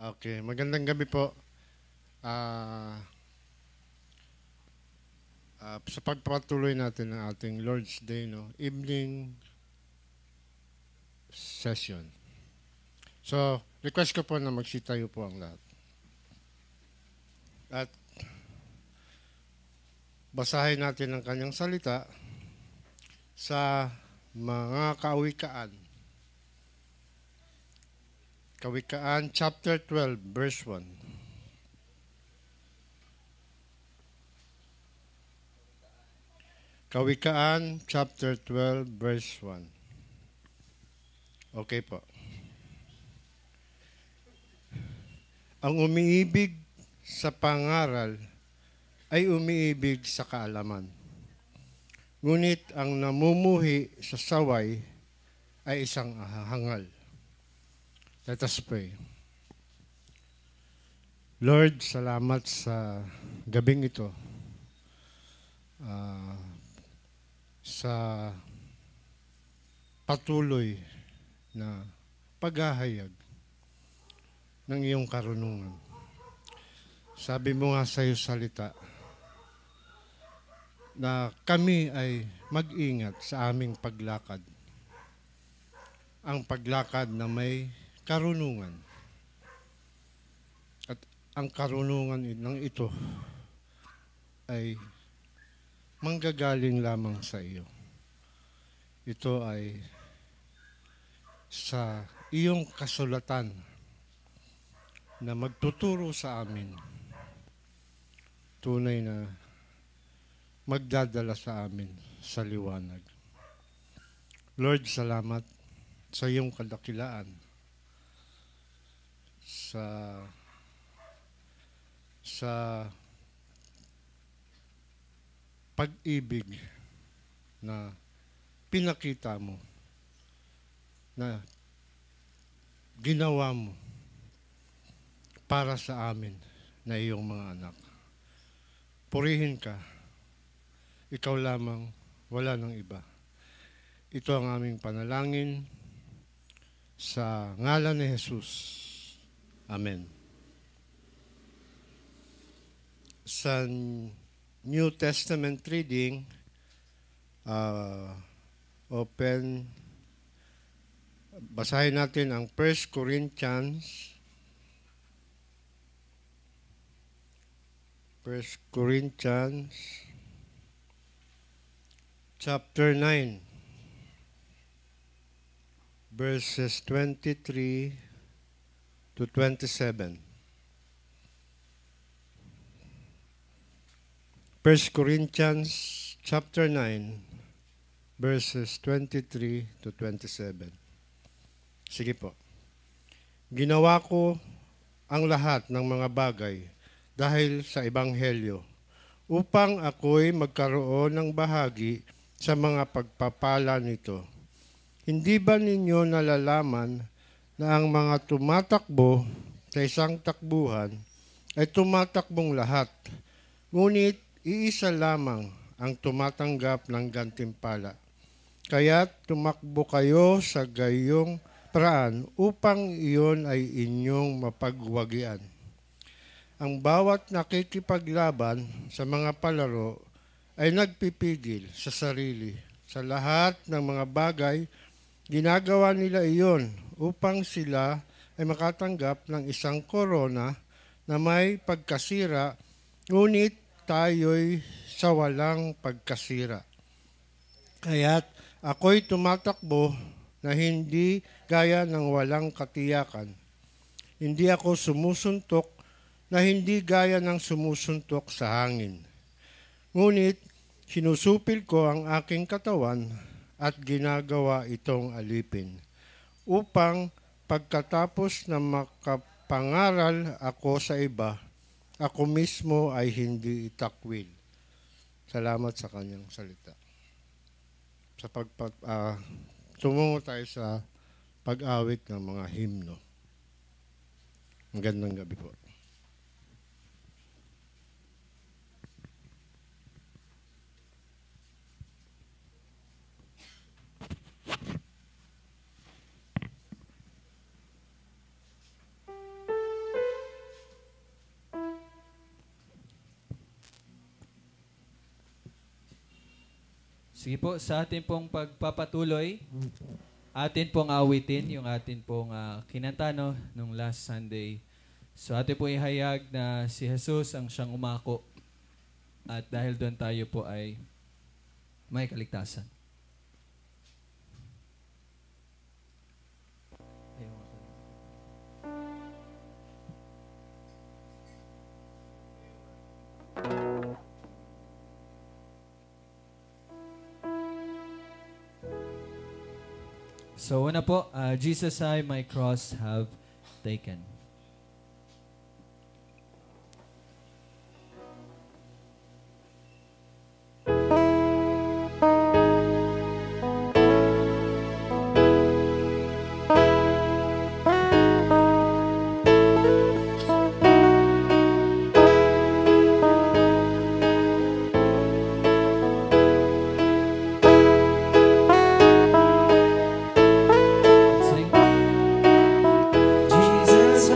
Okay, magandang gabi po. Ah, sa pagpatuloy natin ng ating Lord's Day, no, evening session. So, request ko po na magsitayo po ang lahat. At basahin natin ang kanyang salita sa mga kawikaan. Kawikaan chapter 12, verse 1. Kawikaan chapter 12, verse 1. Okay po. Ang umiibig sa pangaral ay umiibig sa kaalaman. Ngunit ang namumuhi sa saway ay isang hangal. Let us pray. Lord, salamat sa gabing ito. Sa patuloy na paghahayag ng iyong karunungan. Sabi mo nga sa iyo salita na kami ay mag-ingat sa aming paglakad. Ang paglakad na may karunungan. At ang karunungan ng ito ay manggagaling lamang sa iyo. Ito ay sa iyong kasulatan na magtuturo sa amin. Tunay na magdadala sa amin sa liwanag. Lord, salamat sa iyong kadakilaan, sa pag-ibig na pinakita mo, na ginawa mo para sa amin na iyong mga anak. Purihin ka. Ikaw lamang, wala nang iba. Ito ang aming panalangin sa ngalan ni Jesus. Amen. Sa New Testament reading, basahin natin ang 1 Corinthians chapter 9, verses 23 to 27. 1 Corinthians chapter 9, verses 23 to 27. Sige po. Ginawa ko ang lahat ng mga bagay dahil sa Ebanghelyo, upang ako'y magkaroon ng bahagi sa mga pagpapala nito. Hindi ba ninyo nalalaman na ang mga tumatakbo sa isang takbuhan ay tumatakbong lahat, ngunit iisa lamang ang tumatanggap ng gantimpala? Kaya tumakbo kayo sa gayong paraan upang iyon ay inyong mapagwagian. Ang bawat nakikipaglaban sa mga palaro ay nagpipigil sa sarili. Sa lahat ng mga bagay, ginagawa nila iyon upang sila ay makatanggap ng isang korona na may pagkasira, ngunit tayo'y sa walang pagkasira. Kaya't ako'y tumatakbo na hindi gaya ng walang katiyakan. Hindi ako sumusuntok na hindi gaya ng sumusuntok sa hangin. Ngunit sinusupil ko ang aking katawan at ginagawa itong alipin, upang pagkatapos na makapangaral ako sa iba, ako mismo ay hindi itakwil. Salamat sa kanyang salita. Tumungo tayo sa pag-awit ng mga himno. Magandang gabi po. Sige po, sa atin pong pagpapatuloy, atin pong awitin yung atin pong kinanta nung last Sunday. So atin po ihayag na si Jesus ang siyang umako at dahil doon tayo po ay may kaligtasan. So una po, Jesus I my cross have taken. Jesus,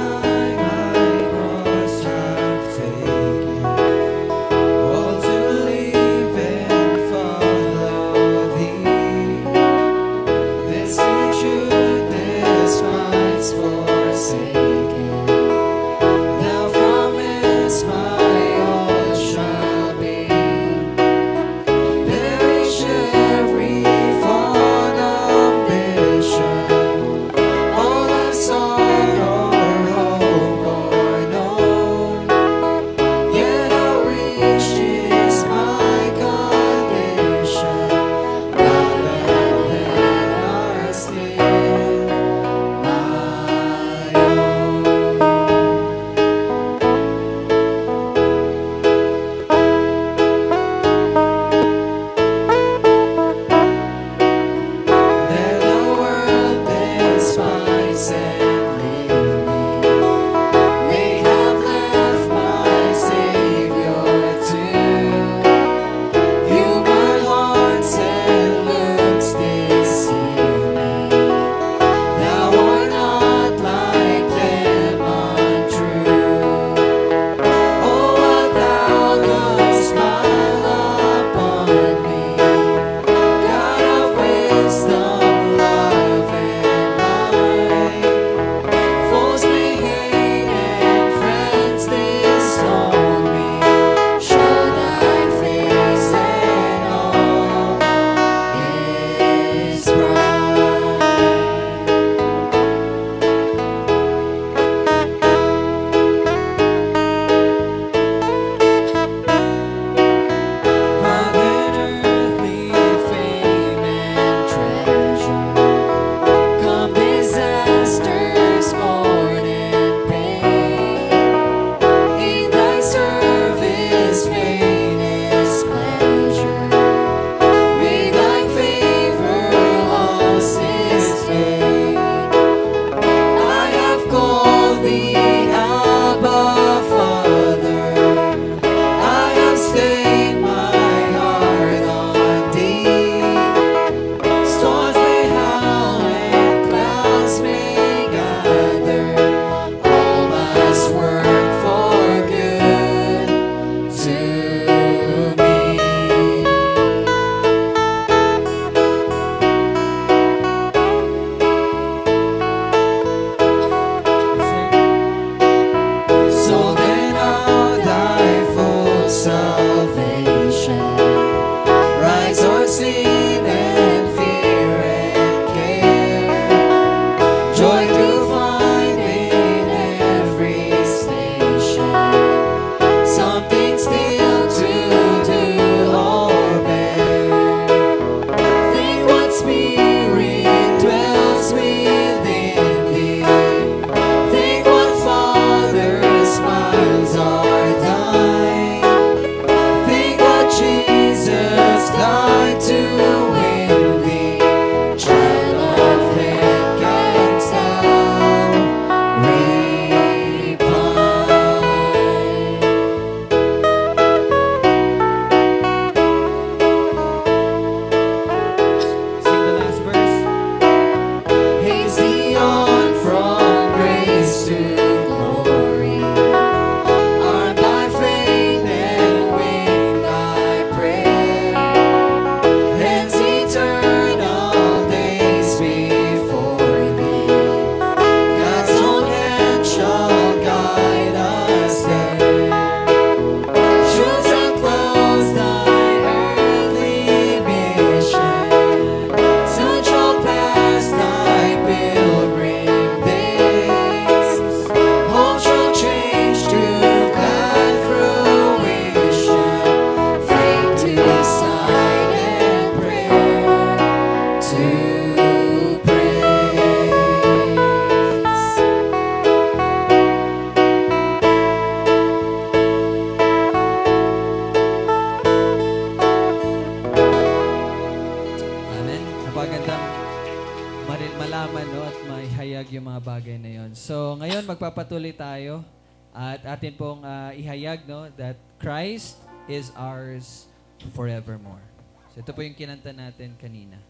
mga bagay na yon. So, ngayon magpapatuloy tayo at atin pong ihayag no, that Christ is ours forevermore. So, ito po yung kinanta natin kanina.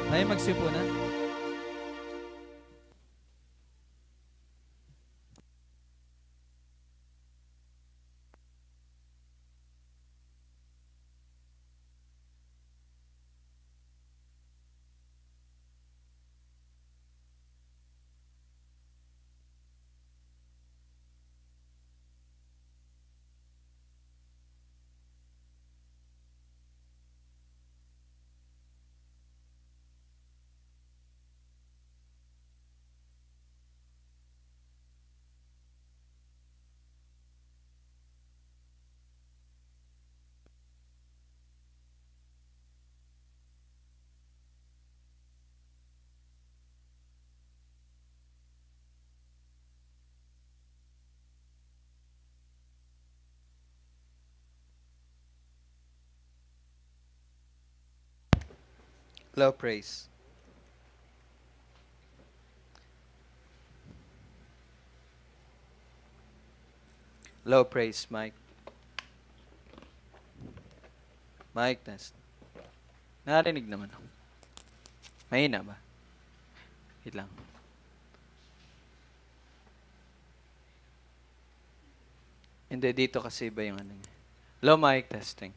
Tayo magsipunan. Low praise. Low praise, Mike. Mike, test. Narinig naman. Mahina ba? Wait lang. Hindi, dito kasi iba yung ano niya. Low mic testing.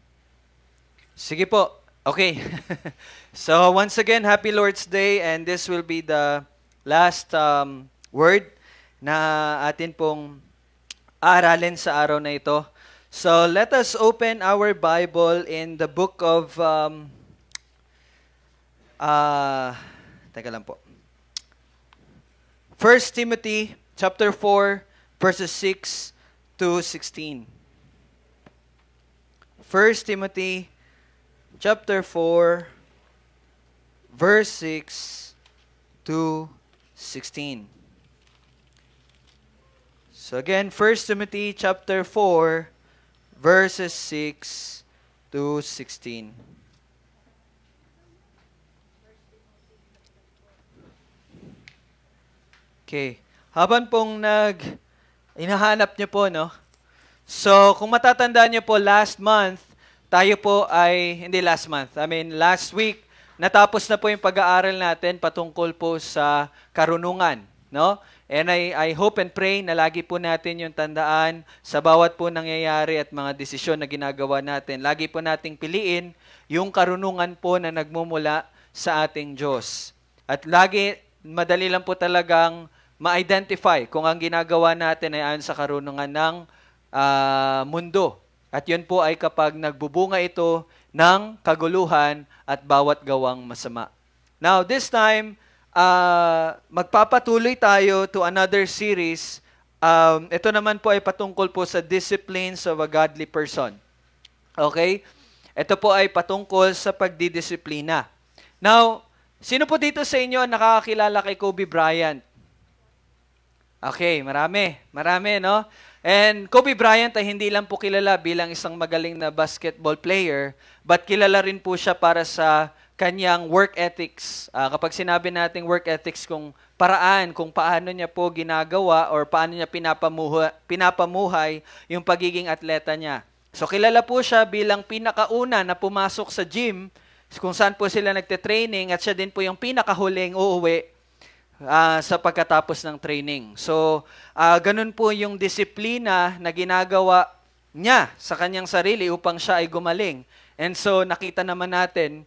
Sige po. Okay. So, once again, happy Lord's Day, and this will be the last word na atin pong aaralin sa araw na ito. So, let us open our Bible in the book of, teka lang po. 1 Timothy chapter 4, verses 6 to 16. 1 Timothy chapter 4, verse 6 to 16. So again, 1 Timothy chapter 4, verses 6 to 16. Okay. Habang pong hinahanap niyo po, no? So, kung matatandaan niyo po, last month, tayo po ay, hindi last month, last week, natapos na po yung pag-aaral natin patungkol po sa karunungan, no? And I hope and pray na lagi po natin yung tandaan sa bawat po nangyayari at mga desisyon na ginagawa natin. Lagi po nating piliin yung karunungan po na nagmumula sa ating Diyos. At lagi, madali lang po talagang ma-identify kung ang ginagawa natin ay ayon sa karunungan ng mundo. At yun po ay kapag nagbubunga ito ng kaguluhan at bawat gawang masama. Now, this time, magpapatuloy tayo to another series. Ito naman po ay patungkol po sa disciplines of a godly person. Okay? Ito po ay patungkol sa pagdidisiplina. Now, sino po dito sa inyo nakakakilala kay Kobe Bryant? Okay, marami. Marami, no? And Kobe Bryant ay hindi lang po kilala bilang isang magaling na basketball player, but kilala rin po siya para sa kanyang work ethics. Kapag sinabi nating work ethics, kung paraan, kung paano niya po ginagawa or paano niya pinapamuhay yung pagiging atleta niya. So kilala po siya bilang pinakauna na pumasok sa gym, kung saan po sila nagte-training, at siya din po yung pinakahuling uuwi sa pagkatapos ng training. So, ganun po yung disiplina na ginagawa niya sa kanyang sarili upang siya ay gumaling. And so, nakita naman natin,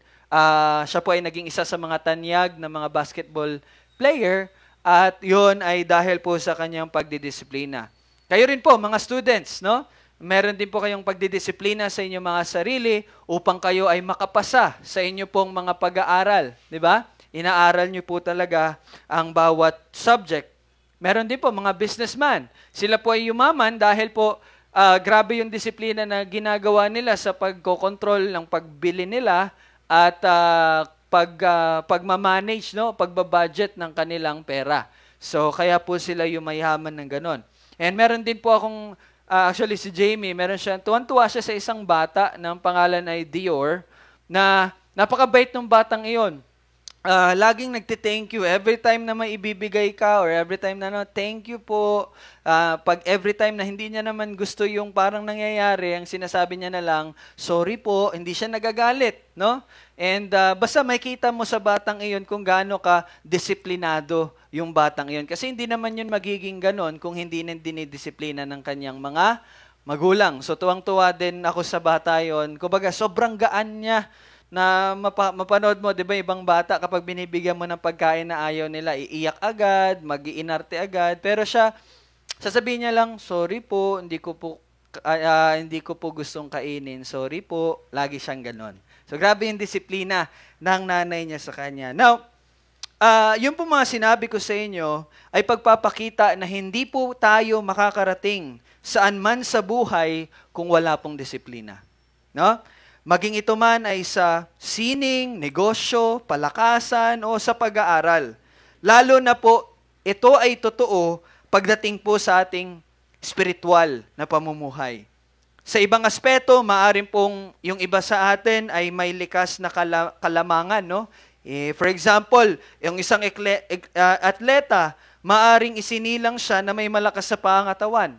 siya po ay naging isa sa mga tanyag ng mga basketball player, at yun ay dahil po sa kanyang pagdidisiplina. Kayo rin po, mga students, no? Meron din po kayong pagdidisiplina sa inyong mga sarili upang kayo ay makapasa sa inyo pong mga pag-aaral. Di ba? Inaaral nyo po talaga ang bawat subject. Meron din po mga businessman. Sila po ay yumaman dahil po grabe yung disiplina na ginagawa nila sa pagkokontrol ng pagbili nila at pagmamanage, no? Pagbabudget ng kanilang pera. So, kaya po sila yumayaman ng ganon. And meron din po akong, actually si Jamie, tuwan-tuwa siya sa isang bata ng pangalan ay Dior, na napakabait ng batang iyon. laging nagte-thank you every time na may ibibigay ka or every time na thank you po. Pag every time na hindi niya naman gusto yung parang nangyayari, ang sinasabi niya na lang, sorry po, hindi siya nagagalit, no? And basta makita mo sa batang iyon kung gaano ka disiplinado yung batang iyon. Kasi hindi naman yun magiging ganon kung hindi dinidisiplina ng kanyang mga magulang. So tuwang-tuwa din ako sa bata yon. Kumbaga, sobrang gaan niya na mapanood mo, di ba, ibang bata, kapag binibigyan mo ng pagkain na ayaw nila, iiyak agad, mag-iinarte agad. Pero siya, sasabihin niya lang, sorry po, hindi ko po gustong kainin. Sorry po. Lagi siyang ganon. So, grabe yung disiplina ng nanay niya sa kanya. Now, yung po mga sinabi ko sa inyo ay pagpapakita na hindi po tayo makakarating saan man sa buhay kung wala pong disiplina. No? Maging ito man ay sa sining, negosyo, palakasan, o sa pag-aaral. Lalo na po, ito ay totoo pagdating po sa ating spiritual na pamumuhay. Sa ibang aspeto, maaring pong yung iba sa atin ay may likas na kalamangan. No? For example, yung isang atleta, maaring isinilang siya na may malakas sa pangatawan.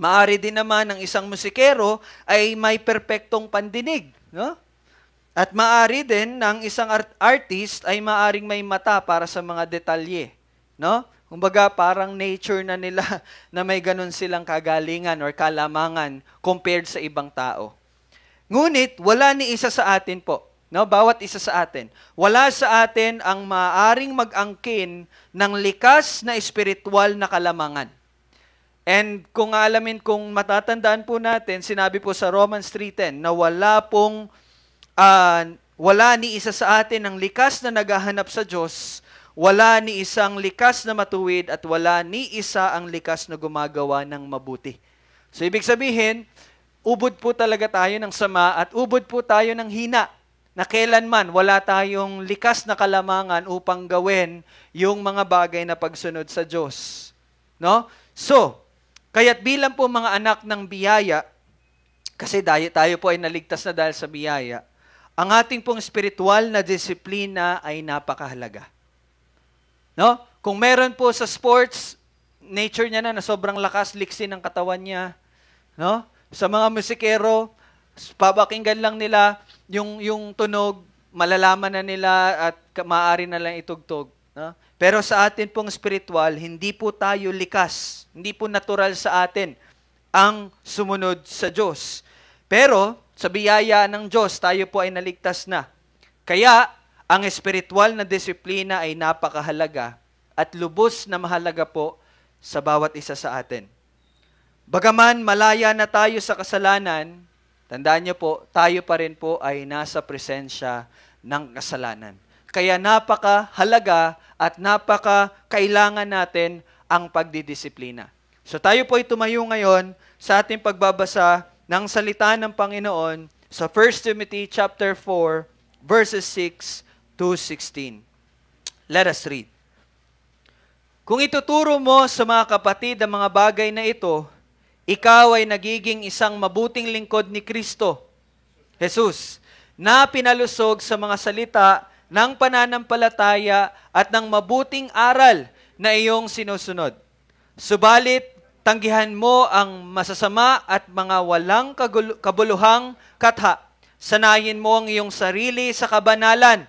Maari din naman ng isang musikero ay may perpektong pandinig, no? At maari din ng isang artist ay maaring may mata para sa mga detalye, no? Kumbaga parang nature na nila na may ganun silang kagalingan or kalamangan compared sa ibang tao. Ngunit wala ni isa sa atin po, no? Bawat isa sa atin. Wala sa atin ang maaring mag-angkin ng likas na espiritual na kalamangan. And kung alamin, kung matatandaan po natin, sinabi po sa Romans 3:10 na wala ni isa sa atin ang likas na naghahanap sa Diyos, wala ni isang likas na matuwid, at wala ni isa ang likas na gumagawa ng mabuti. So ibig sabihin, ubod po talaga tayo ng sama at ubod po tayo ng hina, na kailanman wala tayong likas na kalamangan upang gawin yung mga bagay na pagsunod sa Diyos. No? So, kaya't bilang po mga anak ng biyaya, kasi tayo po ay naligtas na dahil sa biyaya, ang ating pong spiritual na disiplina ay napakahalaga. No? Kung meron po sa sports, nature niya na sobrang lakas, liksi ng katawan niya. No? Sa mga musikero, papakinggan lang nila yung tunog, malalaman na nila at maaari na lang itugtog. No? Pero sa atin pong spiritual, hindi po tayo likas. Hindi po natural sa atin ang sumunod sa Diyos. Pero sa biyaya ng Diyos, tayo po ay naligtas na. Kaya, ang spiritual na disiplina ay napakahalaga at lubos na mahalaga po sa bawat isa sa atin. Bagaman malaya na tayo sa kasalanan, tandaan niyo po, tayo pa rin po ay nasa presensya ng kasalanan. Kaya napakahalaga at napakakailangan natin ang pagdidisiplina. So tayo po ay tumayo ngayon sa ating pagbabasa ng salita ng Panginoon sa 1 Timothy chapter 4 verses 6 to 16. Let us read. Kung ituturo mo sa mga kapatid ang mga bagay na ito, ikaw ay nagiging isang mabuting lingkod ni Kristo, Jesus, na pinalusog sa mga salita ng pananampalataya at ng mabuting aral na iyong sinusunod. Subalit, tanggihan mo ang masasama at mga walang kabuluhang katha. Sanayin mo ang iyong sarili sa kabanalan,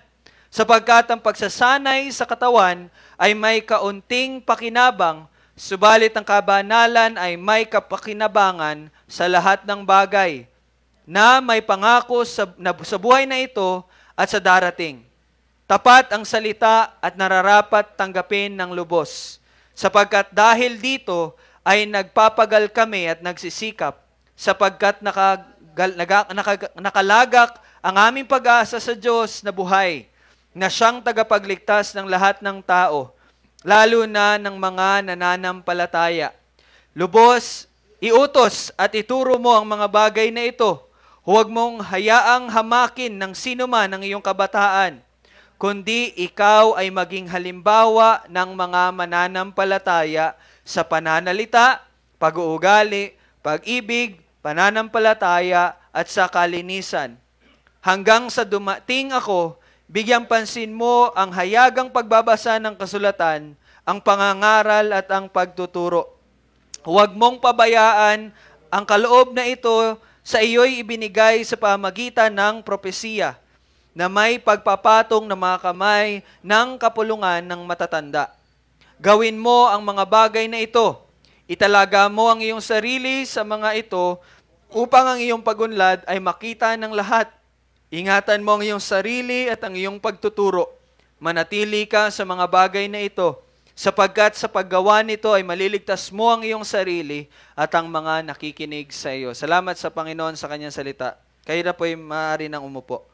sapagkat ang pagsasanay sa katawan ay may kaunting pakinabang, subalit ang kabanalan ay may kapakinabangan sa lahat ng bagay, na may pangako sa buhay na ito at sa darating. Tapat ang salita at nararapat tanggapin ng lubos, sapagkat dahil dito ay nagpapagal kami at nagsisikap, sapagkat nakalagak ang aming pag-asa sa Diyos na buhay, na siyang tagapagligtas ng lahat ng tao, lalo na ng mga nananampalataya. Lubos, iutos at ituro mo ang mga bagay na ito. Huwag mong hayaang hamakin ng sino man ang iyong kabataan, kundi ikaw ay maging halimbawa ng mga mananampalataya sa pananalita, pag-uugali, pag-ibig, pananampalataya at sa kalinisan. Hanggang sa dumating ako, bigyang pansin mo ang hayagang pagbabasa ng kasulatan, ang pangangaral at ang pagtuturo. Huwag mong pabayaan ang kaloob na ito sa iyo'y ibinigay sa pamagitan ng propesiya na may pagpapatong ng mga kamay ng kapulungan ng matatanda. Gawin mo ang mga bagay na ito. Italaga mo ang iyong sarili sa mga ito upang ang iyong pagunlad ay makita ng lahat. Ingatan mo ang iyong sarili at ang iyong pagtuturo. Manatili ka sa mga bagay na ito, sapagkat sa paggawa nito ay maliligtas mo ang iyong sarili at ang mga nakikinig sa iyo. Salamat sa Panginoon sa kanyang salita. Kayo na po ay maaari nang umupo.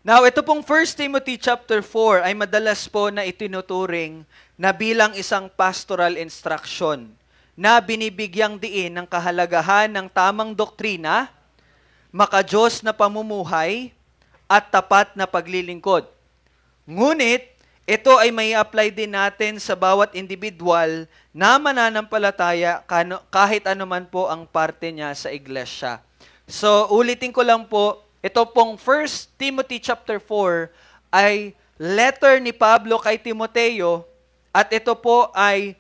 Now, ito pong 1 Timothy chapter 4 ay madalas po na itinuturing na bilang isang pastoral instruction na binibigyang diin ng kahalagahan ng tamang doktrina, makadiyos na pamumuhay, at tapat na paglilingkod. Ngunit, ito ay may apply din natin sa bawat individual na mananampalataya kahit anuman po ang parte niya sa iglesia. So, ulitin ko lang po, ito pong 1 Timothy chapter 4 ay letter ni Pablo kay Timoteo at ito po ay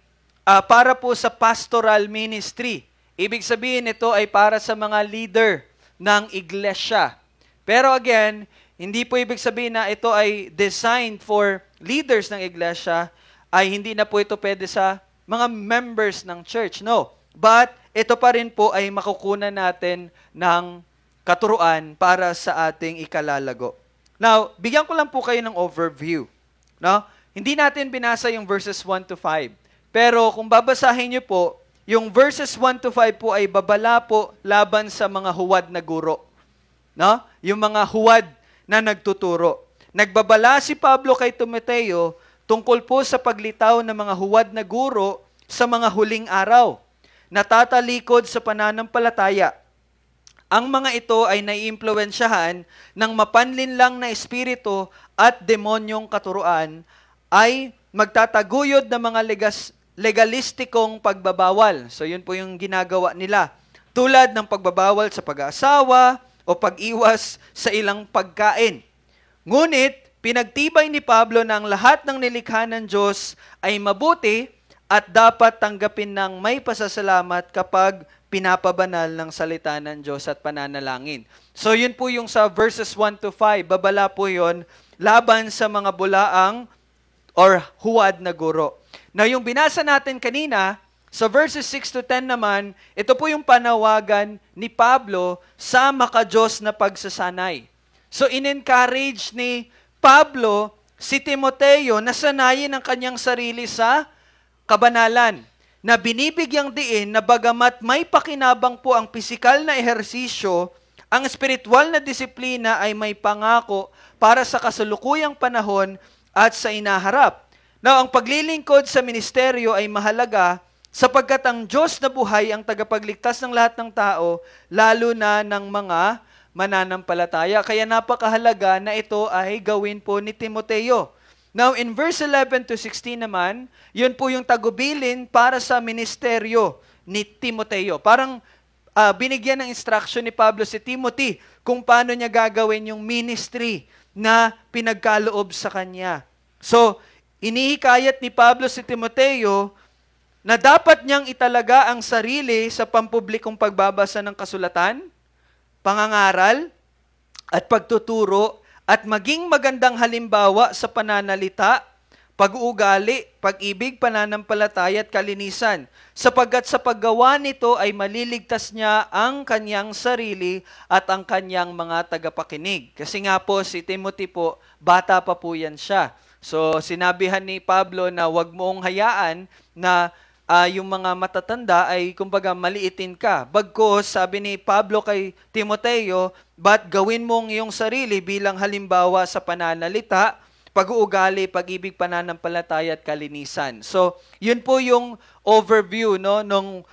para po sa pastoral ministry. Ibig sabihin ito ay para sa mga leader ng iglesia. Pero again, hindi po ibig sabihin na ito ay designed for leaders ng iglesia, ay hindi na po ito pwede sa mga members ng church. No. But ito pa rin po ay makukunan natin ng katuruan para sa ating ikalalago. Now, bigyan ko lang po kayo ng overview. No? Hindi natin binasa yung verses 1 to 5. Pero kung babasahin niyo po, yung verses 1 to 5 po ay babala po laban sa mga huwad na guro. No? Yung mga huwad na nagtuturo. Nagbabala si Pablo kay Timoteo tungkol po sa paglitaw ng mga huwad na guro sa mga huling araw, natatalikod sa pananampalataya. Ang mga ito ay naiimpluwensyahan ng mapanlinlang na espiritu at demonyong katuruan, ay magtataguyod ng mga legalistikong pagbabawal. So yun po yung ginagawa nila. Tulad ng pagbabawal sa pag-aasawa o pag-iwas sa ilang pagkain. Ngunit, pinagtibay ni Pablo na ang lahat ng nilikha ng Diyos ay mabuti at dapat tanggapin ng may pasasalamat kapag pinapabanal ng salita ng Diyos at pananalangin. So yun po yung sa verses 1 to 5, babala po yun laban sa mga bulaang or huwad na guro. Now yung binasa natin kanina, sa verses 6 to 10 naman, ito po yung panawagan ni Pablo sa makadiyos na pagsasanay. So in-encourage ni Pablo si Timoteo na sanayin ang kanyang sarili sa kabanalan, na binibigyang diin na bagamat may pakinabang po ang pisikal na ehersisyo, ang espiritual na disiplina ay may pangako para sa kasalukuyang panahon at sa inaharap. Now, ang paglilingkod sa ministeryo ay mahalaga sapagkat ang Diyos na buhay ang tagapagligtas ng lahat ng tao, lalo na ng mga mananampalataya. Kaya napakahalaga na ito ay gawin po ni Timoteo. Now, in verse 11 to 16 naman, yun po yung tagubilin para sa ministeryo ni Timoteo. Parang binigyan ng instruction ni Pablo si Timothy kung paano niya gagawin yung ministry na pinagkaloob sa kanya. So, inihikayat ni Pablo si Timoteo na dapat niyang italaga ang sarili sa pampublikong pagbabasa ng kasulatan, pangangaral, at pagtuturo, at maging magandang halimbawa sa pananalita, pag-uugali, pag-ibig, pananampalataya at kalinisan, sapagkat sa paggawa nito ay maliligtas niya ang kanyang sarili at ang kanyang mga tagapakinig. Kasi nga po si Timothy po, bata pa po yan siya. So sinabihan ni Pablo na wag mong hayaan na yung mga matatanda ay kumbaga maliitin ka. Bagkus, sabi ni Pablo kay Timoteo, but gawin mong iyong sarili bilang halimbawa sa pananalita, pag-uugali, pag-ibig, pananampalataya at kalinisan. So, yun po yung overview nung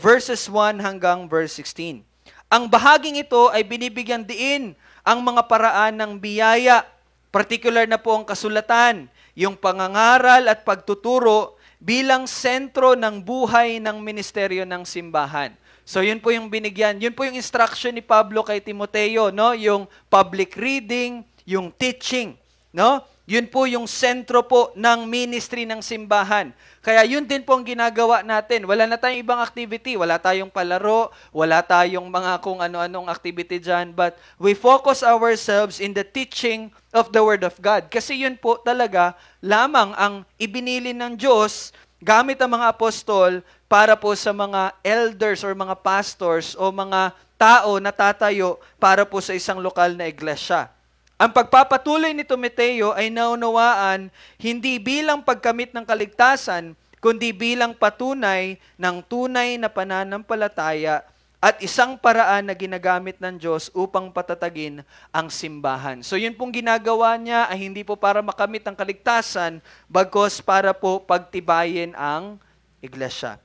verses 1 hanggang verse 16. Ang bahaging ito ay binibigyan diin ang mga paraan ng biyaya, particular na po ang kasulatan, yung pangangaral at pagtuturo bilang sentro ng buhay ng ministeryo ng simbahan. So yun po yung binigyan. Yun po yung instruction ni Pablo kay Timoteo, no? Yung public reading, yung teaching, no? Yun po yung sentro po ng ministry ng simbahan. Kaya yun din po ang ginagawa natin. Wala na tayong ibang activity. Wala tayong palaro. Wala tayong mga kung ano-anong activity dyan. But we focus ourselves in the teaching of the Word of God. Kasi yun po talaga lamang ang ibinili ng Diyos gamit ang mga apostol para po sa mga elders or mga pastors o mga tao na tatayo para po sa isang lokal na iglesia. Ang pagpapatuloy ni Timoteo ay naunawaan hindi bilang pagkamit ng kaligtasan, kundi bilang patunay ng tunay na pananampalataya at isang paraan na ginagamit ng Diyos upang patatagin ang simbahan. So yun pong ginagawa niya ay hindi po para makamit ang kaligtasan, bagkus para po pagtibayin ang iglesia.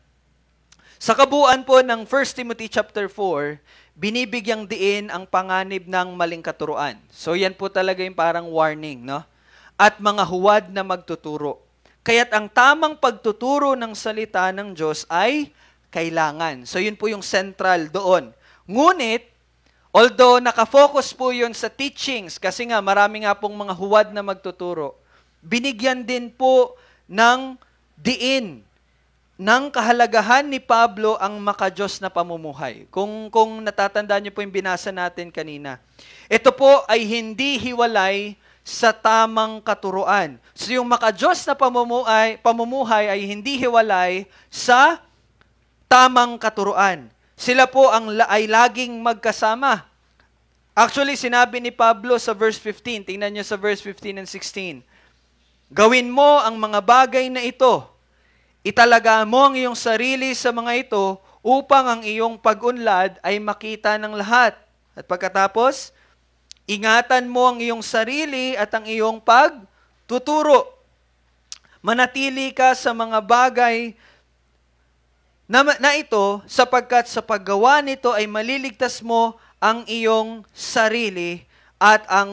Sa kabuuan po ng 1 Timothy chapter 4, binibigyang diin ang panganib ng maling katuruan. So yan po talaga yung parang warning, no? At mga huwad na magtuturo. Kaya't ang tamang pagtuturo ng salita ng Diyos ay kailangan. So yun po yung central doon. Ngunit, although nakafocus po yun sa teachings, kasi nga marami nga pong mga huwad na magtuturo, binigyan din po ng diin ng kahalagahan ni Pablo ang makadiyos na pamumuhay. Kung natatandaan niyo po yung binasa natin kanina. Ito po ay hindi hiwalay sa tamang katuruan. So yung makadiyos na pamumuhay ay hindi hiwalay sa tamang katuruan. Sila po ay laging magkasama. Actually, sinabi ni Pablo sa verse 15, tingnan niyo sa verse 15 and 16, gawin mo ang mga bagay na ito. Italaga mo ang iyong sarili sa mga ito upang ang iyong pag-unlad ay makita ng lahat. At pagkatapos, ingatan mo ang iyong sarili at ang iyong pagtuturo. Manatili ka sa mga bagay na ito sapagkat sa paggawa nito ay maliligtas mo ang iyong sarili at ang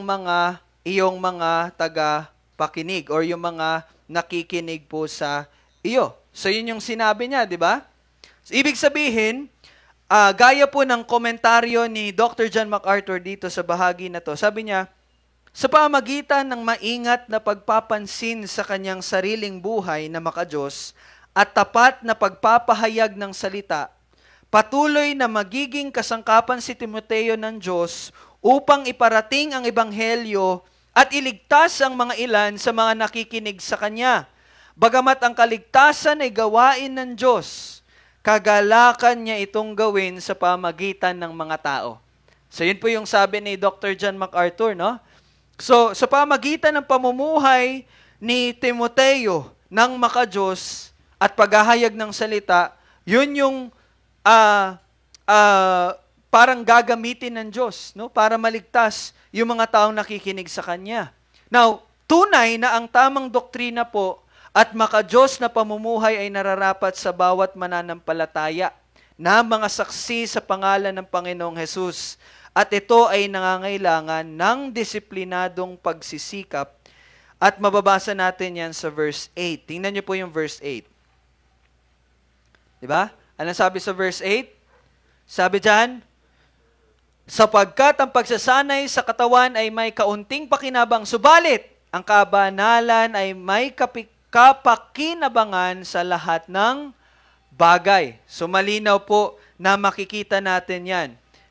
iyong mga taga-pakinig or yung mga nakikinig po sa iyo. So, yun yung sinabi niya, di ba? So, ibig sabihin, gaya po ng komentaryo ni Dr. John MacArthur dito sa bahagi na to, sabi niya, sa pamagitan ng maingat na pagpapansin sa kanyang sariling buhay na makadiyos at tapat na pagpapahayag ng salita, patuloy na magiging kasangkapan si Timoteo ng Diyos upang iparating ang ebanghelyo at iligtas ang mga ilan sa mga nakikinig sa kanya. Bagamat ang kaligtasan ay gawain ng Diyos, kagalakan niya itong gawin sa pamagitan ng mga tao. So yun po yung sabi ni Dr. John MacArthur, no? So sa pamagitan ng pamumuhay ni Timoteo ng makadiyos at paghahayag ng salita, yun yung parang gagamitin ng Diyos, no? Para maligtas yung mga taong nakikinig sa Kanya. Now, tunay na ang tamang doktrina po at makadiyos na pamumuhay ay nararapat sa bawat mananampalataya na mga saksi sa pangalan ng Panginoong Hesus. At ito ay nangangailangan ng disiplinadong pagsisikap. At mababasa natin yan sa verse 8. Tingnan niyo po yung verse 8. Diba? Anong sabi sa verse 8? Sabi dyan, sapagkat ang pagsasanay sa katawan ay may kaunting pakinabang, subalit ang kabanalan ay may kapakinabangan sa lahat ng bagay. So malinaw po na makikita natin yan.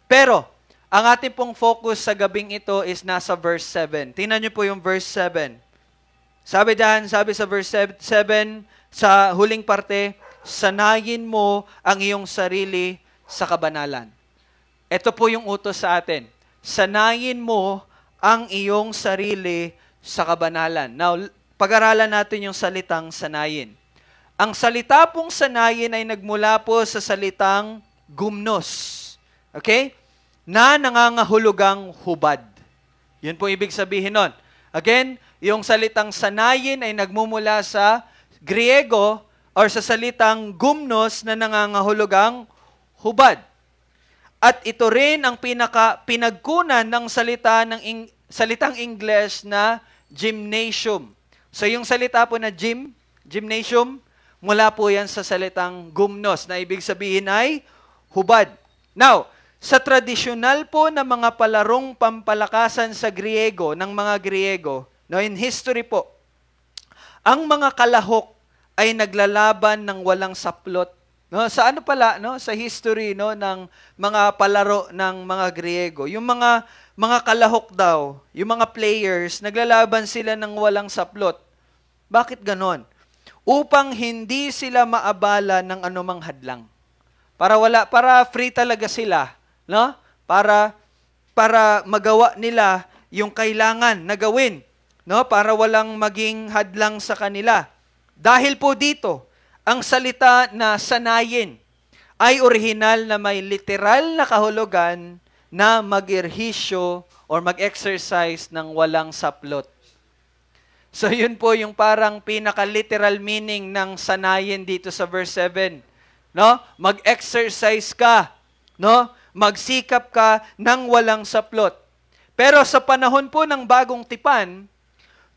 Pero, ang ating pong focus sa gabing ito is nasa verse 7. Tingnan niyo po yung verse 7. Sabi sa verse 7, sa huling parte, sanayin mo ang iyong sarili sa kabanalan. Ito po yung utos sa atin. Sanayin mo ang iyong sarili sa kabanalan. Now, pag-aralan natin yung salitang sanayin. Ang salita pong sanayin ay nagmula po sa salitang gumnos. Okay? Na nangangahulugang hubad. Yun po ibig sabihin nun. Again, yung salitang sanayin ay nagmumula sa Griego or sa salitang gumnos na nangangahulugang hubad. At ito rin ang pinagkunan ng salitang English na gymnasium. So yung salita po na gymnasium, mula po yan sa salitang gumnos na ibig sabihin ay hubad. Now, sa tradisyonal po na mga palarong pampalakasan sa Griego, ng mga Griego, no, in history po, ang mga kalahok ay naglalaban ng walang saplot. No, sa ano pala, no, sa history, no, ng mga palaro ng mga Griego, yung mga kalahok daw, yung mga players, naglalaban sila ng walang saplot. Bakit ganon? Upang hindi sila maabala ng anumang hadlang. Para free talaga sila, no? Para magawa nila yung kailangan na gawin, no? Para walang maging hadlang sa kanila. Dahil po dito, ang salita na sanayin ay orihinal na may literal na kahulugan na mag-erhisyo or mag-exercise ng walang saplot. So yun po yung parang pinaka-literal meaning ng sanayin dito sa verse 7. No? Mag-exercise ka, no? Magsikap ka ng walang saplot. Pero sa panahon po ng bagong tipan,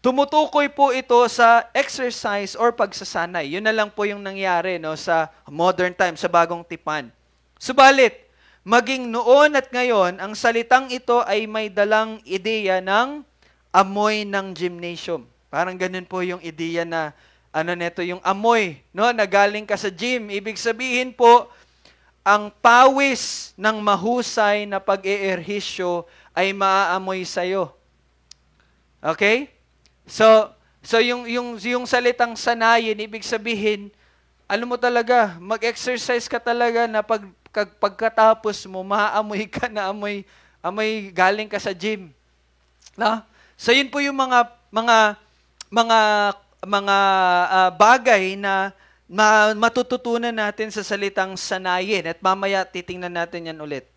tumutukoy po ito sa exercise or pagsasanay. Yun na lang po yung nangyari, no, sa modern time, sa bagong tipan. Subalit, maging noon at ngayon, ang salitang ito ay may dalang ideya ng amoy ng gymnasium. Parang ganun po yung ideya na neto yung amoy, no, na galing ka sa gym. Ibig sabihin po, ang pawis ng mahusay na pag-eehersisyo ay maaamoy sa'yo. Okay? So yung salitang sanayin, ibig sabihin, alam mo talaga, mag-exercise ka talaga na pagkatapos mo, maaamoy ka na amoy galing ka sa gym. No? So yun po yung mga bagay na matututunan natin sa salitang sanayin. At mamaya titingnan natin yan ulit.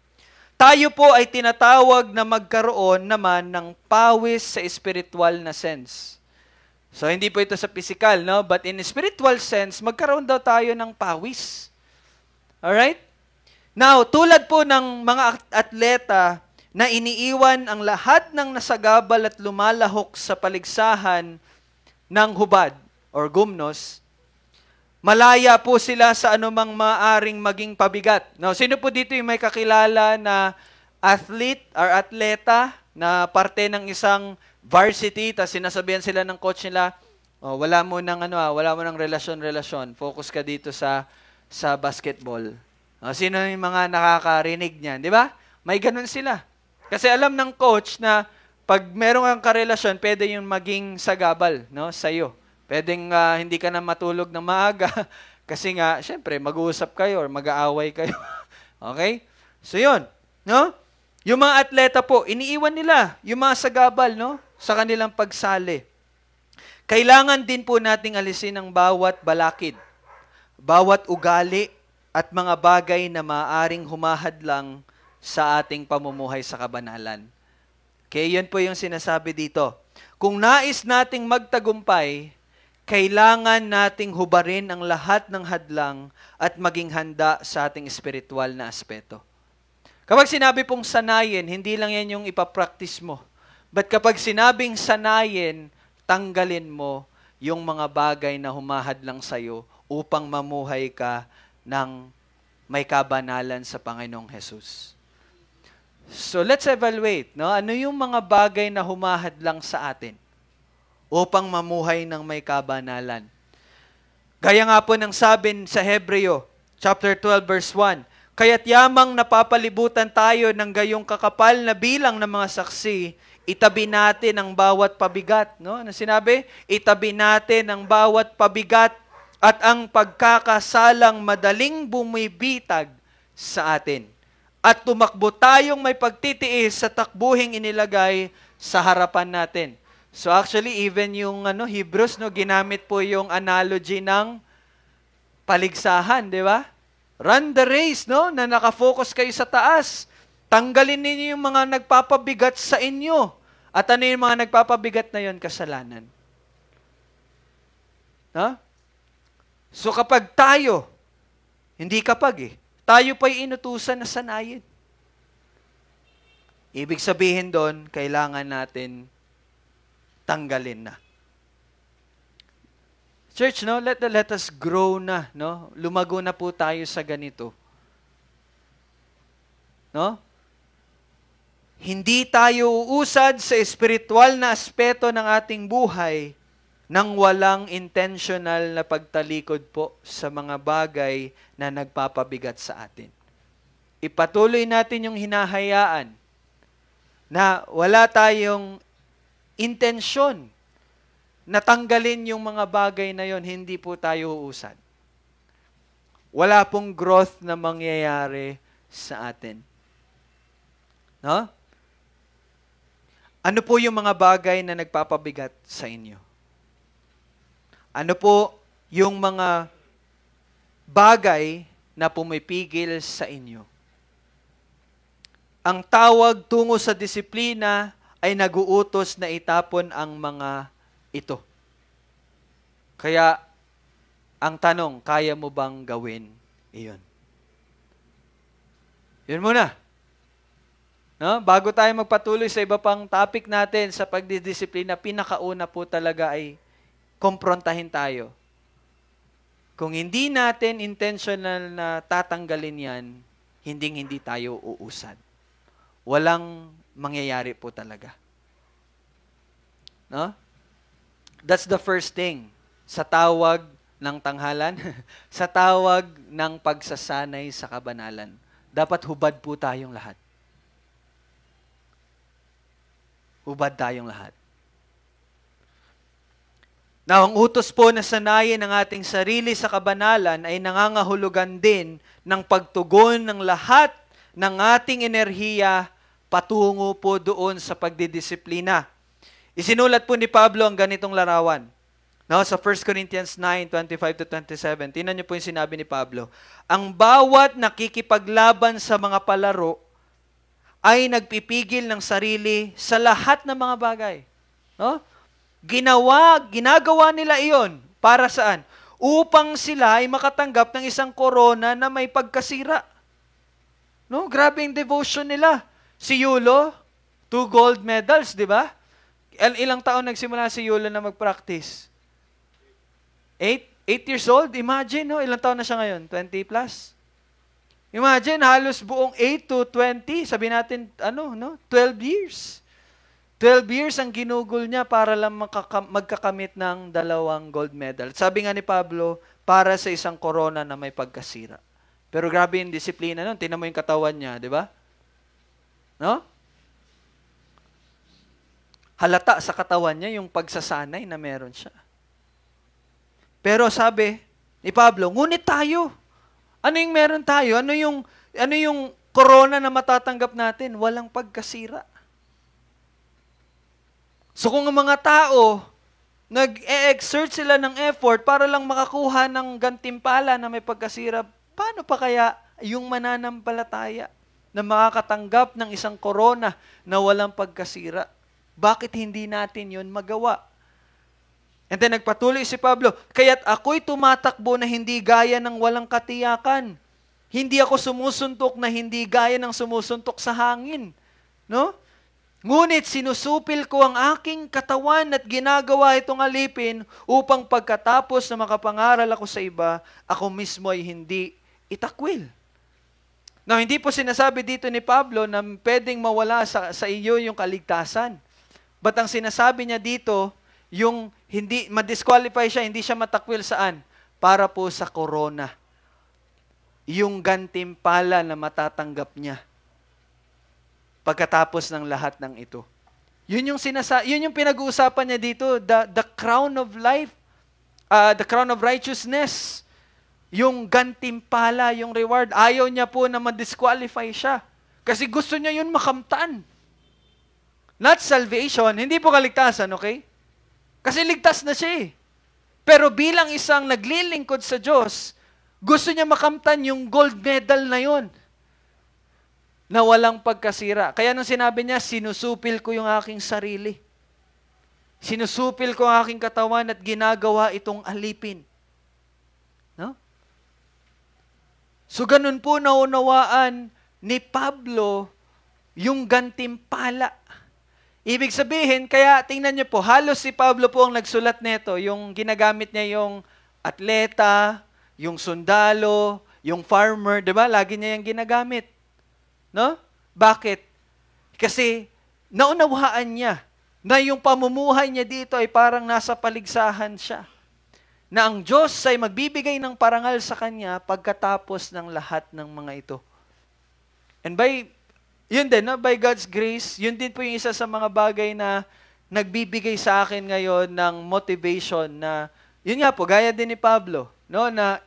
Tayo po ay tinatawag na magkaroon naman ng pawis sa spiritual na sense. So, hindi po ito sa physical, no? But in spiritual sense, magkaroon daw tayo ng pawis. Alright? Now, tulad po ng mga atleta na iniiwan ang lahat ng nasagabal at lumalahok sa paligsahan ng hubad or gumnos, malaya po sila sa anumang maaring maging pabigat. Now, sino po dito yung may kakilala na athlete or atleta na parte ng isang varsity, tapos sinasabihan sila ng coach nila, wala mo ng relasyon. Focus ka dito sa basketball. Sino yung mga nakakarinig niyan, di ba? May ganun sila. Kasi alam ng coach na pag meron kang karelasyon, pwede yung maging sagabal, no, sa'yo. Pwedeng hindi ka na matulog ng maaga kasi nga, syempre, mag-uusap kayo or mag-aaway kayo. Okay? So, yun. No? Yung mga atleta po, iniiwan nila yung mga sagabal, no, sa kanilang pagsali. Kailangan din po nating alisin ang bawat balakid, bawat ugali, at mga bagay na maaaring humahadlang sa ating pamumuhay sa kabanalan. Okay, yun po yung sinasabi dito. Kung nais nating magtagumpay, kailangan nating hubarin ang lahat ng hadlang at maging handa sa ating spiritual na aspeto. Kapag sinabi pong sanayin, hindi lang yan yung ipapractice mo. But kapag sinabing sanayin, tanggalin mo yung mga bagay na humahadlang sa'yo upang mamuhay ka ng may kabanalan sa Panginoong Jesus. So let's evaluate, no? Ano yung mga bagay na humahadlang sa atin upang mamuhay ng may kabanalan? Gaya nga po ng sabi sa Hebreo, chapter 12, verse 1, kaya't yamang napapalibutan tayo ng gayong kakapal na bilang ng mga saksi, itabi natin ang bawat pabigat. No? Ano sinabi? Itabi natin ang bawat pabigat at ang pagkakasalang madaling bumibitag sa atin. At tumakbo tayong may pagtitiis sa takbuhing inilagay sa harapan natin. So actually, even yung Hebrews, no, ginamit po yung analogy ng paligsahan, di ba? Run the race, no, na nakafocus kayo sa taas. Tanggalin ninyo yung mga nagpapabigat sa inyo. At ano yung mga nagpapabigat na yon? Kasalanan. No? So kapag tayo, hindi tayo pa'y inutusan na sanayin. Ibig sabihin doon, kailangan natin tanggalin na. Church, no, let us grow na, no? Lumago na po tayo sa ganito. No? Hindi tayo uusad sa espiritual na aspeto ng ating buhay nang walang intentional na pagtalikod po sa mga bagay na nagpapabigat sa atin. Ipatuloy natin yung hinahayaan na wala tayong intensyon na tanggalin yung mga bagay na yon, hindi po tayo uusad. Wala pong growth na mangyayari sa atin. No? Ano po yung mga bagay na nagpapabigat sa inyo? Ano po yung mga bagay na pumipigil sa inyo? Ang tawag tungo sa disiplina ay naguutos na itapon ang mga ito. Kaya, ang tanong, kaya mo bang gawin iyon? Yun muna. No? Bago tayo magpatuloy sa iba pang topic natin sa pagdidisiplina, pinakauna po talaga ay komprontahin tayo. Kung hindi natin intentional na tatanggalin yan, hindi tayo uusad. Walang mangyayari po talaga. No? That's the first thing sa tawag ng tanghalan, sa tawag ng pagsasanay sa kabanalan. Dapat hubad po tayong lahat. Hubad tayong lahat. Now, ang utos po na sanayin ng ating sarili sa kabanalan ay nangangahulugan din ng pagtugon ng lahat ng ating enerhiya patungo po doon sa pagdidisiplina. Isinulat po ni Pablo ang ganitong larawan. No, sa 1 Corinthians 9:25-27, tingnan niyo po yung sinabi ni Pablo. Ang bawat nakikipaglaban sa mga palaro ay nagpipigil ng sarili sa lahat ng mga bagay. No? Ginagawa nila iyon para saan? Upang sila ay makatanggap ng isang korona na may pagkasira. No? Grabe yung devotion nila. Si Yulo, 2 gold medals, di ba? Ilang taon nagsimula si Yulo na mag-practice? 8 years old? Imagine, no? Ilang taon na siya ngayon? 20 plus? Imagine, halos buong 8 to 20, sabi natin, 12 years. 12 years ang ginugol niya para lang magkakamit ng 2 gold medal. Sabi nga ni Pablo, para sa isang korona na may pagkasira. Pero grabe yung disiplina nun. Tingnan mo yung katawan niya, di ba? No? Halata sa katawan niya yung pagsasanay na meron siya. Pero sabi ni Pablo, ngunit tayo. Ano yung meron tayo? Ano yung korona na matatanggap natin? Walang pagkasira. So kung ang mga tao, nag-e-exert sila ng effort para lang makakuha ng gantimpala na may pagkasira, paano pa kaya yung mananampalataya na makakatanggap ng isang korona na walang pagkasira? Bakit hindi natin yun magawa? And then nagpatuloy si Pablo, kaya't ako'y tumatakbo na hindi gaya ng walang katiyakan. Hindi ako sumusuntok na hindi gaya ng sumusuntok sa hangin. No? Ngunit sinusupil ko ang aking katawan at ginagawa itong alipin upang pagkatapos na makapangaral ako sa iba, ako mismo ay hindi itakwil. Now, hindi po sinasabi dito ni Pablo na pwedeng mawala sa iyo yung kaligtasan. But ang sinasabi niya dito, yung hindi ma-disqualify siya, hindi siya matakwil saan? Para po sa korona. Yung gantimpala na matatanggap niya pagkatapos ng lahat ng ito. Yun yung pinag-uusapan niya dito, the crown of life, the crown of righteousness, yung gantimpala, yung reward. Ayaw niya po na ma-disqualify siya. Kasi gusto niya yun makamtan. Not salvation, hindi po kaligtasan, okay? Kasi ligtas na siya eh. Pero bilang isang naglilingkod sa Diyos, gusto niya makamtan yung gold medal na yun na walang pagkasira. Kaya nung sinabi niya, sinusupil ko yung aking sarili. Sinusupil ko ang aking katawan at ginagawa itong alipin. No? So ganun po naunawaan ni Pablo yung gantimpala. Ibig sabihin, kaya tingnan niyo po, halos si Pablo po ang nagsulat nito. Yung ginagamit niya yung atleta, yung sundalo, yung farmer, di ba? Lagi niya yung ginagamit. No? Bakit? Kasi naunawaan niya na yung pamumuhay niya dito ay parang nasa paligsahan siya. Na ang Diyos ay magbibigay ng parangal sa kanya pagkatapos ng lahat ng mga ito. And yun din, by God's grace, yun din po yung isa sa mga bagay na nagbibigay sa akin ngayon ng motivation na, yun nga po, gaya din ni Pablo, no, na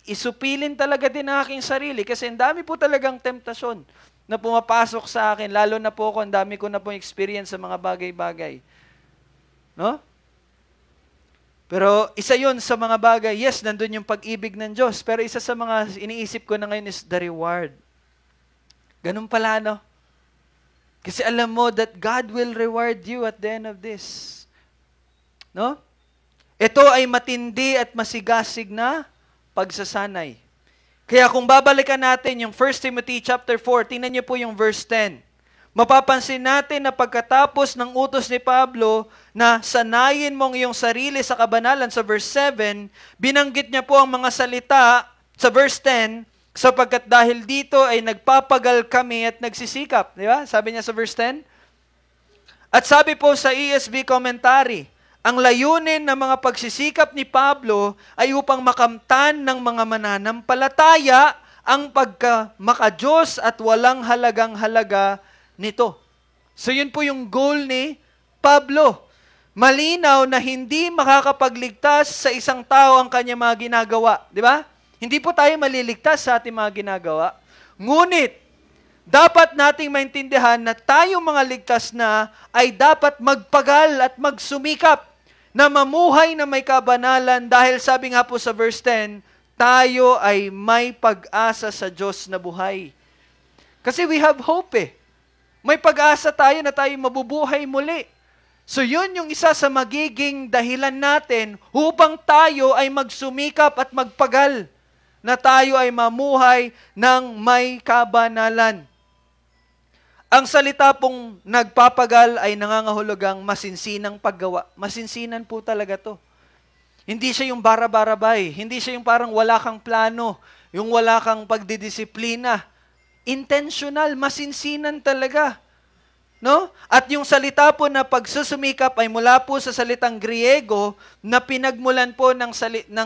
isupilin talaga din ang aking sarili kasi ang dami po talagang temptasyon na pumapasok sa akin, lalo na po ako, ang dami ko na pong experience sa mga bagay-bagay. No? Pero isa yon sa mga bagay, yes, nandun yung pag-ibig ng Diyos, pero isa sa mga iniisip ko na ngayon is the reward. Ganun pala, no? Kasi alam mo that God will reward you at the end of this. No? Ito ay matindi at masigasig na pagsasanay. Kaya kung babalikan natin yung 1 Timothy chapter 4, tingnan niyo po yung verse 10. Mapapansin natin na pagkatapos ng utos ni Pablo na sanayin mong iyong sarili sa kabanalan sa verse 7, binanggit niya po ang mga salita sa verse 10, sapagkat dahil dito ay nagpapagal kami at nagsisikap. Di ba? Sabi niya sa verse 10. At sabi po sa ESV commentary, ang layunin ng mga pagsisikap ni Pablo ay upang makamtan ng mga mananampalataya ang pagka-makadiyos at walang halagang halaga nito. So yun po yung goal ni Pablo. Malinaw na hindi makakapagligtas sa isang tao ang kanya mga ginagawa. Di ba? Hindi po tayo maliligtas sa ating mga ginagawa. Ngunit, dapat nating maintindihan na tayong mga ligtas na ay dapat magpagal at magsumikap na mamuhay na may kabanalan dahil sabi nga po sa verse 10, tayo ay may pag-asa sa Diyos na buhay. Kasi we have hope eh. May pag-asa tayo na tayo mabubuhay muli. So yun yung isa sa magiging dahilan natin upang tayo ay magsumikap at magpagal na tayo ay mamuhay ng may kabanalan. Ang salita pong nagpapagal ay nangangahulugang masinsinang paggawa. Masinsinan po talaga to. Hindi siya yung bara-barabay. Hindi siya yung parang wala kang plano, yung wala kang pagdidisiplina. Intentional, masinsinan talaga. No? At yung salita po na pagsusumikap ay mula po sa salitang Griego na pinagmulan po ng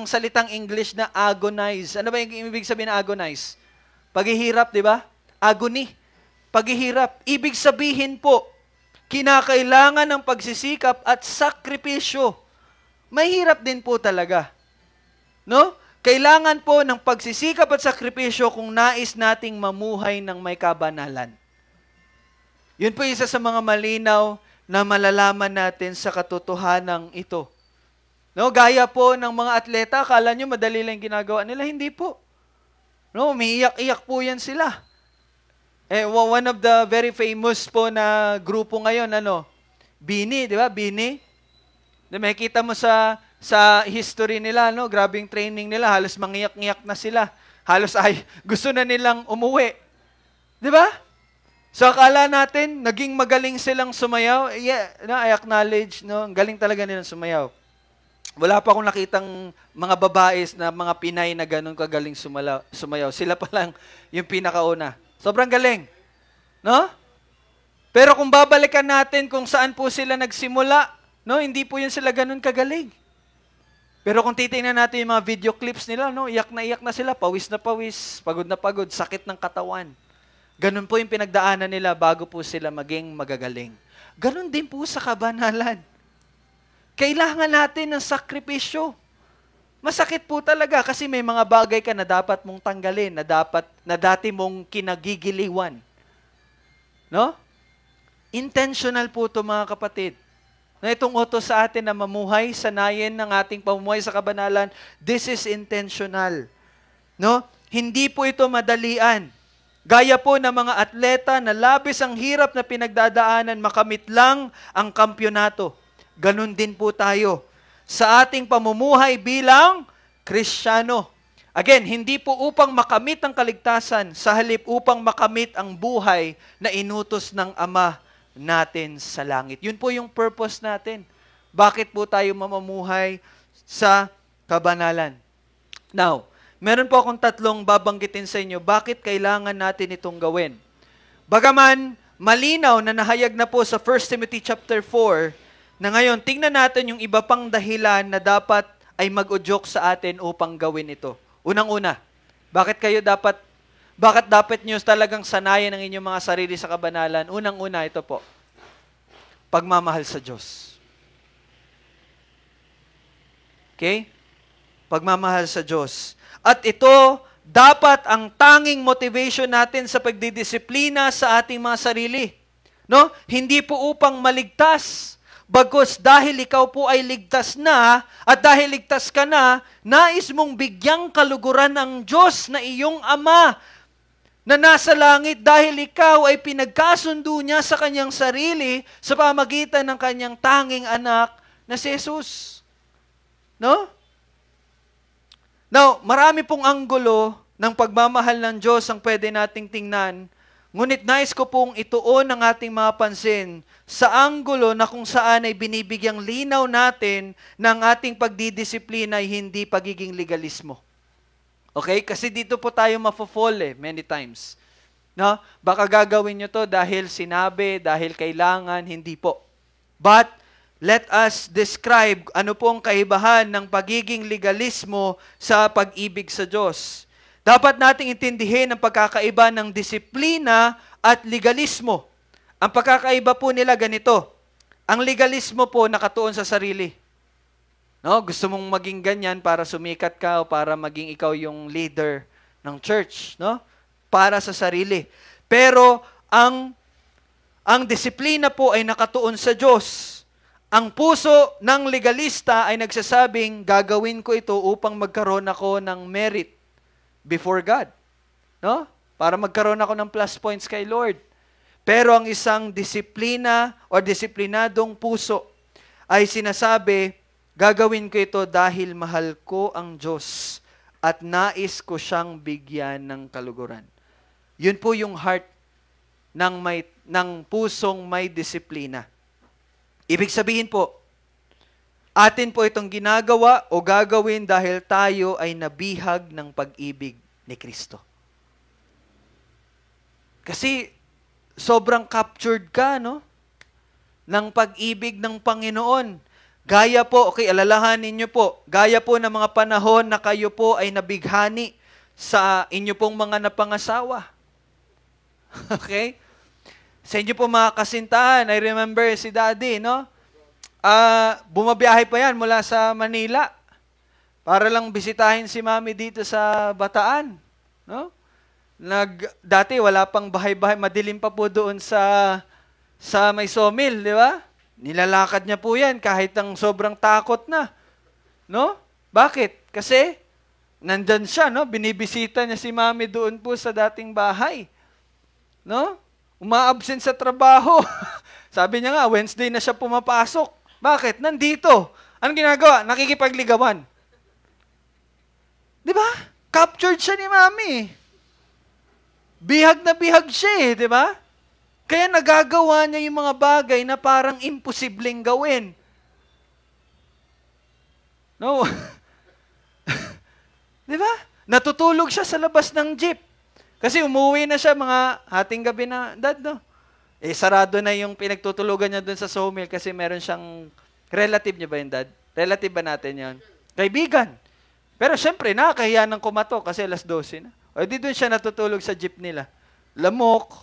salitang English na agonize. Ano ba yung ibig sabihin na agonize? Paghihirap, di ba? Agony. Paghihirap. Ibig sabihin po, kinakailangan ng pagsisikap at sakripisyo. Mahirap din po talaga. No? Kailangan po ng pagsisikap at sakripisyo kung nais nating mamuhay ng may kabanalan. Yun po isa sa mga malinaw na malalaman natin sa katotohanan ito. No, gaya po ng mga atleta, akala nyo madali lang ginagawa nila, hindi po. No, umiiyak-iyak po yan sila. One of the very famous po na grupo ngayon, Bini, di ba? Bini. Makikita mo sa history nila, grabing training nila, halos mangiyak-ngiyak na sila. Halos gusto na nilang umuwi. Di ba? So akala natin, naging magaling silang sumayaw. Yeah, I acknowledge, ang galing talaga nilang sumayaw. Wala pa akong nakitang mga babaes na mga Pinay na ganun kagaling sumayaw. Sila pa lang yung pinakauna. Sobrang galing. No? Pero kung babalikan natin kung saan po sila nagsimula, hindi po yun sila ganun kagaling. Pero kung titingnan natin yung mga video clips nila, iyak na sila, pawis na pawis, pagod na pagod, sakit ng katawan. Ganun po yung pinagdaanan nila bago po sila maging magagaling. Ganun din po sa kabanalan. Kailangan natin ng sakripisyo. Masakit po talaga kasi may mga bagay ka na dapat mong tanggalin, na dati mong kinagigiliwan. No? Intentional po ito mga kapatid. Na itong utos sa atin na mamuhay, sanayin ng ating pamumuhay sa kabanalan, this is intentional. No? Hindi po ito madalian. Gaya po ng mga atleta na labis ang hirap na pinagdadaanan, makamit lang ang kampyonato. Ganun din po tayo sa ating pamumuhay bilang Kristiyano. Again, hindi po upang makamit ang kaligtasan, sa halip upang makamit ang buhay na inutos ng Ama natin sa langit. Yun po yung purpose natin. Bakit po tayo mamamuhay sa kabanalan? Now, meron po akong tatlong babanggitin sa inyo. Bakit kailangan natin itong gawin? Bagaman malinaw na nahayag na po sa 1 Timothy chapter 4, na ngayon, tingnan natin yung iba pang dahilan na dapat ay mag-udyok sa atin upang gawin ito. Unang-una, bakit dapat nyo talagang sanayan ang inyong mga sarili sa kabanalan? Unang-una, ito po, pagmamahal sa Diyos. Okay? Pagmamahal sa Diyos. At ito, dapat ang tanging motivation natin sa pagdidisiplina sa ating mga sarili. No? Hindi po upang maligtas, bagkus dahil ikaw po ay ligtas na, at dahil ligtas ka na, nais mong bigyang kaluguran ng Diyos na iyong Ama na nasa langit dahil ikaw ay pinagkasundo niya sa kanyang sarili sa pamagitan ng kanyang tanging anak na si Jesus. No? Now, marami pong anggulo ng pagmamahal ng Diyos ang pwede nating tingnan, ngunit nais ko pong ituon ang ating mga pansin sa anggulo na kung saan ay binibigyang linaw natin ng ating pagdidisiplina ay hindi pagiging legalismo. Okay? Kasi dito po tayo mafo-fall many times. No? Baka gagawin nyo to dahil sinabi, dahil kailangan, hindi po. But, let us describe ano pong kaibahan ng pagiging legalismo sa pag-ibig sa Diyos. Dapat nating intindihin ang pagkakaiba ng disiplina at legalismo. Ang pagkakaiba po nila ganito. Ang legalismo po nakatuon sa sarili. No? Gusto mong maging ganyan para sumikat ka o para maging ikaw yung leader ng church. No? Para sa sarili. Pero ang disiplina po ay nakatuon sa Diyos. Ang puso ng legalista ay nagsasabing, gagawin ko ito upang magkaroon ako ng merit before God. No? Para magkaroon ako ng plus points kay Lord. Pero ang isang disiplina o disiplinadong puso ay sinasabi, gagawin ko ito dahil mahal ko ang Diyos at nais ko siyang bigyan ng kaluguran. Yun po yung heart ng pusong may disiplina. Ibig sabihin po, atin po itong ginagawa o gagawin dahil tayo ay nabihag ng pag-ibig ni Kristo. Kasi sobrang captured ka, no? Ng pag-ibig ng Panginoon. Gaya po, okay, alalahanin niyo po, gaya po ng mga panahon na kayo po ay nabighani sa inyo pong mga napangasawa. Okay? Sa inyo po mga kasintahan, I remember si Daddy, no? Bumabiyahe pa yan mula sa Manila para lang bisitahin si Mami dito sa Bataan, no? Dati wala pang bahay-bahay, madilim pa po doon sa may sawmill, di ba? Nilalakad niya po yan kahit ang sobrang takot na, no? Bakit? Kasi nandyan siya, no? Binibisita niya si Mami doon po sa dating bahay, no? Uma-absent sa trabaho. Sabi niya nga, Wednesday na siya pumapasok. Bakit? Nandito. Anong ginagawa? Nakikipagligawan. Di ba? Captured siya ni Mami. Bihag na bihag siya di ba? Kaya nagagawa niya yung mga bagay na parang imposibleng gawin. No? Di ba? Natutulog siya sa labas ng jeep. Kasi umuwi na siya mga hating gabi na, Dad, no? Sarado na yung pinagtutulugan niya doon sa sawmill kasi meron siyang, relative niya ba yun, Dad? Relative ba natin yun? Kaibigan. Pero syempre, nakakahiya ng kumato kasi alas 12 na. O di doon siya natutulog sa jeep nila. Lamok.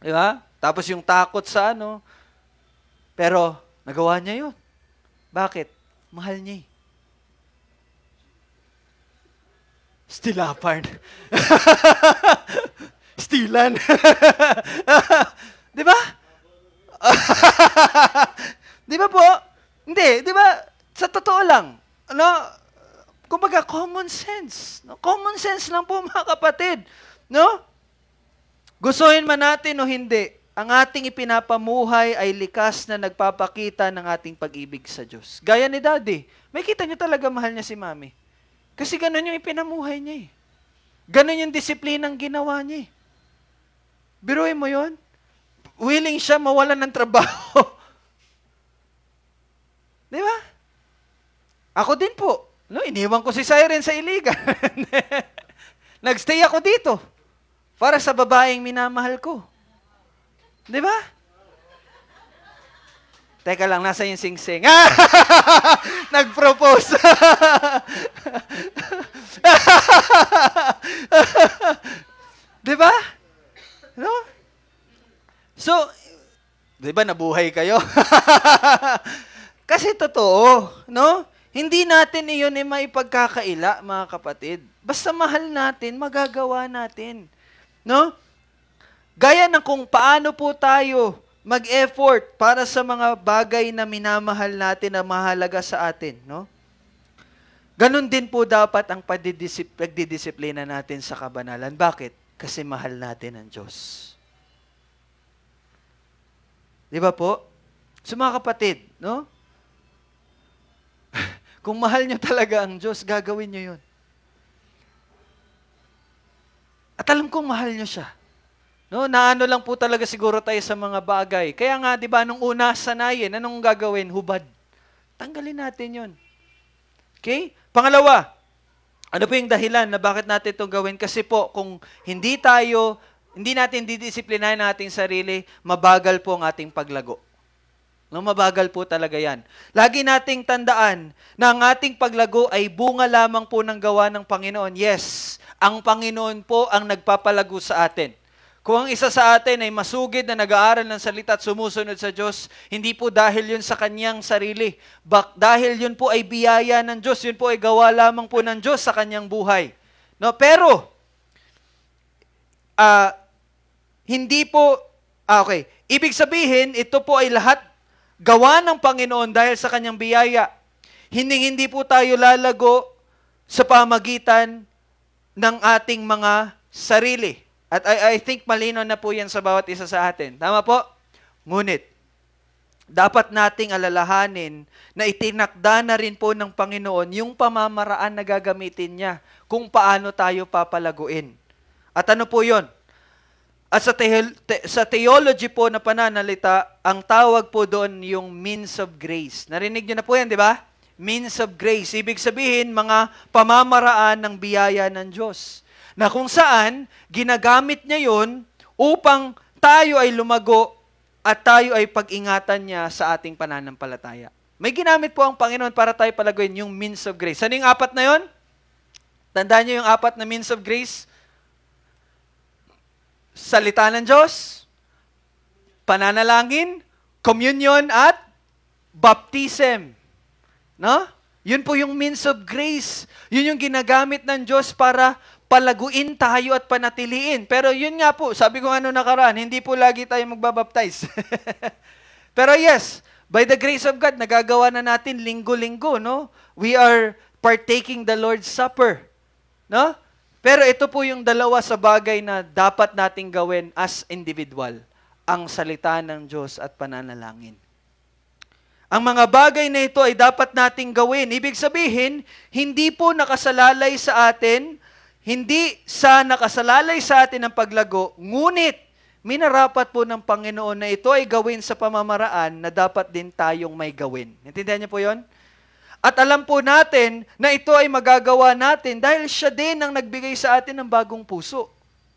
Di ba? Tapos yung takot sa ano. Pero, nagawa niya yun. Bakit? Mahal niya eh. Stilapan. Stilan. Di ba? Di ba po? Hindi, di ba? Sa totoo lang. Ano? Kumbaga, common sense. No? Common sense lang po mga kapatid. No? Gustuhin man natin o hindi, ang ating ipinapamuhay ay likas na nagpapakita ng ating pag-ibig sa Diyos. Gaya ni Daddy. May kita niyo talaga mahal niya si Mami. Kasi ganun yung ipinamuhay niya eh. Ganun yung disiplinang ginawa niya eh. Biruin mo yon. Willing siya mawalan ng trabaho. Di ba? Ako din po. No, iniwan ko si Siren sa Iligan. Nagstay ako dito para sa babaeng minamahal ko. Di ba? Teka lang, nasa yung sing-sing. Nag-propose. Di ba? No? So, di ba nabuhay kayo? Kasi totoo, no? Hindi natin iyon ay maipagkakaila, mga kapatid. Basta mahal natin, magagawa natin. No? Gaya ng kung paano po tayo mag-effort para sa mga bagay na minamahal natin na mahalaga sa atin, no? Ganon din po dapat ang pagdidisiplina natin sa kabanalan. Bakit? Kasi mahal natin ang Diyos. Di ba po? So mga kapatid, no? Kung mahal nyo talaga ang Diyos, gagawin nyo yun. At alam kong mahal nyo siya. No, naano lang po talaga siguro tayo sa mga bagay. Kaya nga, di ba, nung una, sanayin. Anong gagawin? Hubad. Tanggalin natin yun. Okay? Pangalawa, ano po yung dahilan na bakit natin itong gawin? Kasi po, kung hindi natin didisiplinahin nating sarili, mabagal po ang ating paglago. No, mabagal po talaga yan. Lagi nating tandaan na ang ating paglago ay bunga lamang po ng gawa ng Panginoon. Yes, ang Panginoon po ang nagpapalago sa atin. Kung ang isa sa atin ay masugid na nag-aaral ng salita at sumusunod sa Diyos, hindi po dahil yun sa kanyang sarili. Dahil yun po ay biyaya ng Diyos, yun po ay gawa lamang po ng Diyos sa kanyang buhay. No, pero, hindi po, okay. Ibig sabihin, ito po ay lahat gawa ng Panginoon dahil sa kanyang biyaya. Hindi po tayo lalago sa pamagitan ng ating mga sarili. At I think malinaw na po yan sa bawat isa sa atin. Tama po? Ngunit, dapat nating alalahanin na itinakda na rin po ng Panginoon yung pamamaraan na gagamitin niya kung paano tayo papalaguin. At ano po yun? At sa theology po na pananalita, ang tawag po doon yung means of grace. Narinig niyo na po yan, di ba? Means of grace. Ibig sabihin, mga pamamaraan ng biyaya ng Diyos. Na kung saan, ginagamit niya yun upang tayo ay lumago at tayo ay pag-ingatan niya sa ating pananampalataya. May ginamit po ang Panginoon para tayo palaguin yung means of grace. Ano yung apat na yun? Tandaan niyo yung apat na means of grace? Salita ng Diyos, pananalangin, communion, at baptism. No? Yun po yung means of grace. Yun yung ginagamit ng Diyos para palaguin tayo at panatiliin. Pero yun nga po, sabi ko ano nakaraan, hindi po lagi tayo magbabaptize. Pero yes, by the grace of God, nagagawa na natin linggo-linggo, no? We are partaking the Lord's Supper. No? Pero ito po yung dalawa sa bagay na dapat nating gawin as individual. Ang salita ng Diyos at pananalangin. Ang mga bagay na ito ay dapat nating gawin. Ibig sabihin, hindi po nakasalalay sa atin, hindi sa nakasalalay sa atin ang paglago, ngunit minarapat po ng Panginoon na ito ay gawin sa pamamaraan na dapat din tayong may gawin. Intindihan niyo po yon? At alam po natin na ito ay magagawa natin dahil siya din ang nagbigay sa atin ng bagong puso.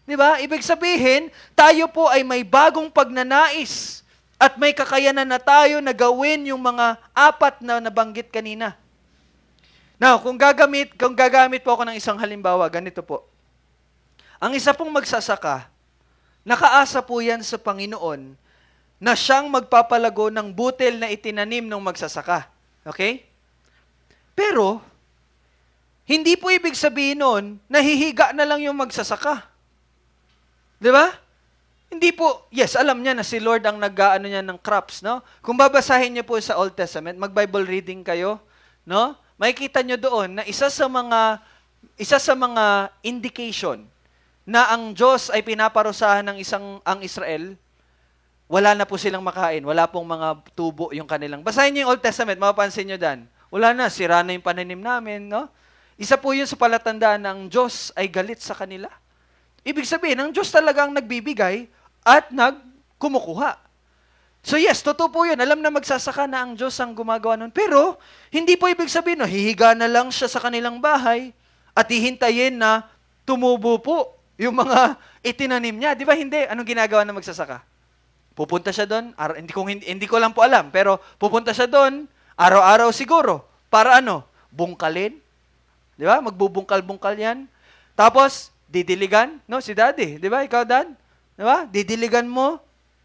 Di ba? Ibig sabihin, tayo po ay may bagong pagnanais at may kakayanan na tayo na gawin yung mga apat na nabanggit kanina. Now, kung gagamit po ako ng isang halimbawa, ganito po. Ang isa pong magsasaka, nakaasa po yan sa Panginoon na siyang magpapalago ng butil na itinanim ng magsasaka. Okay? Pero, hindi po ibig sabihin nun, nahihiga na lang yung magsasaka. Di ba? Hindi po, yes, alam niya na si Lord ang nag-aano niya ng crops, no? Kung babasahin niyo po sa Old Testament, mag-Bible reading kayo, no? Makikita niyo doon na isa sa mga indication na ang Diyos ay pinaparusahan ng ang Israel, wala na po silang makain, wala pong mga tubo yung kanilang. Basahin niyo yung Old Testament, mapapansin niyo dan. Wala na, sira na yung pananim namin, no? Isa po yun sa palatandaan na ang Diyos ay galit sa kanila. Ibig sabihin, ang Diyos talagang nagbibigay at kumukuha. So yes, totoo po yun. Alam na magsasaka na ang Diyos ang gumagawa nun. Pero, hindi po ibig sabihin, no, hihiga na lang siya sa kanilang bahay at hihintayin na tumubo po yung mga itinanim niya. Di ba hindi? Anong ginagawa ng magsasaka? Pupunta siya doon, hindi ko lang po alam, pero pupunta siya doon, araw-araw siguro, para ano? Bungkalin. Di ba? Magbubungkal-bungkal yan. Tapos, didiligan, no? Si daddy, di ba? Ikaw, dad? Di ba? Didiligan mo.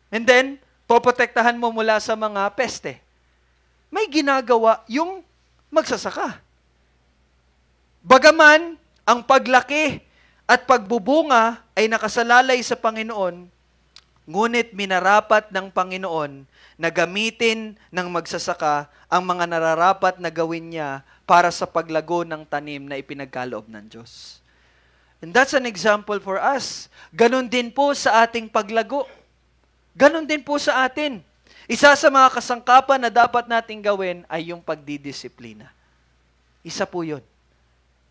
And then, poprotektahan mo mula sa mga peste. May ginagawa yung magsasaka. Bagaman, ang paglaki at pagbubunga ay nakasalalay sa Panginoon, ngunit minarapat ng Panginoon na gamitin ng magsasaka ang mga nararapat na gawin niya para sa paglago ng tanim na ipinagkaloob ng Diyos. And that's an example for us. Ganon din po sa ating paglago. Ganon din po sa atin. Isa sa mga kasangkapan na dapat nating gawin ay yung pagdidisiplina. Isa po yun.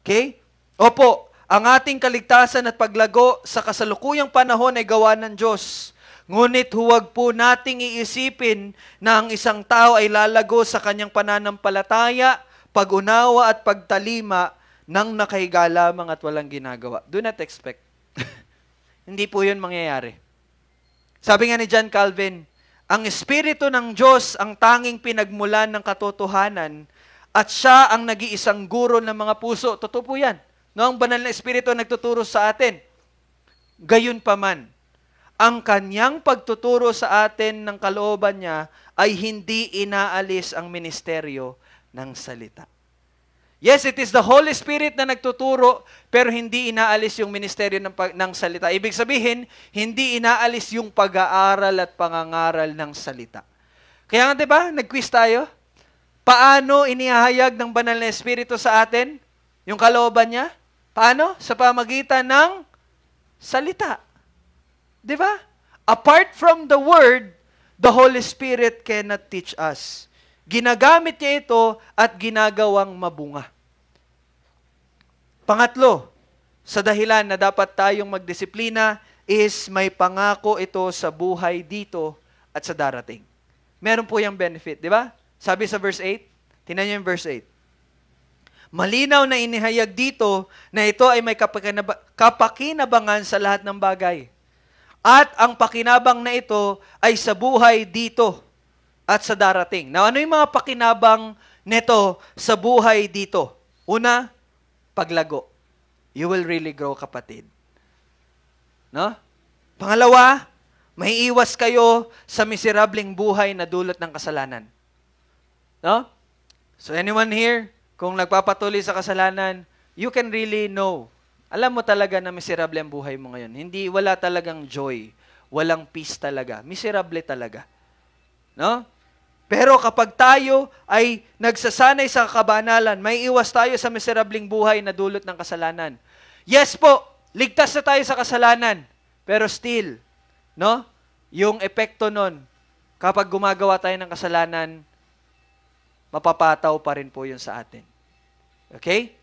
Okay? Opo, ang ating kaligtasan at paglago sa kasalukuyang panahon ay gawa ng Diyos. Ngunit huwag po nating iisipin na ang isang tao ay lalago sa kanyang pananampalataya, pag-unawa at pagtalima nang nakahiga lamang at walang ginagawa. Do not expect. Hindi po yun mangyayari. Sabi nga ni John Calvin, ang Espiritu ng Diyos ang tanging pinagmulan ng katotohanan at siya ang nag-iisang guro ng mga puso. Totoo po yan. No, ang banal na Espiritu ang nagtuturo sa atin. Gayon pa man, ang kanyang pagtuturo sa atin ng kalooban niya ay hindi inaalis ang ministeryo ng salita. Yes, it is the Holy Spirit na nagtuturo, pero hindi inaalis yung ministeryo ng salita. Ibig sabihin, hindi inaalis yung pag-aaral at pangangaral ng salita. Kaya nga, di ba, nag-quiz tayo? Paano inihahayag ng banal na Espiritu sa atin yung kalooban niya? Paano? Sa pamagitan ng salita. Di ba? Apart from the Word, the Holy Spirit cannot teach us. Ginagamit niya ito at ginagawang mabunga. Pangatlo, sa dahilan na dapat tayong magdisiplina is may pangako ito sa buhay dito at sa darating. Meron po yung benefit, di ba? Sabi sa verse 8, tingnan niyo yung verse 8. Malinaw na inihayag dito na ito ay may kapakinabangan sa lahat ng bagay. At ang pakinabang na ito ay sa buhay dito at sa darating. Now, ano yung mga pakinabang nito sa buhay dito? Una, paglago. You will really grow, kapatid. No? Pangalawa, may iwas kayo sa miserableng buhay na dulot ng kasalanan. No? So anyone here, kung nagpapatuloy sa kasalanan, you can really know. Alam mo talaga na miserable ang buhay mo ngayon. Wala talagang joy. Walang peace talaga. Miserable talaga. No? Pero kapag tayo ay nagsasanay sa kabanalan, may iwas tayo sa miserableng buhay na dulot ng kasalanan. Yes po, ligtas na tayo sa kasalanan. Pero still, no? Yung epekto nun, kapag gumagawa tayo ng kasalanan, mapapataw pa rin po yun sa atin. Okay?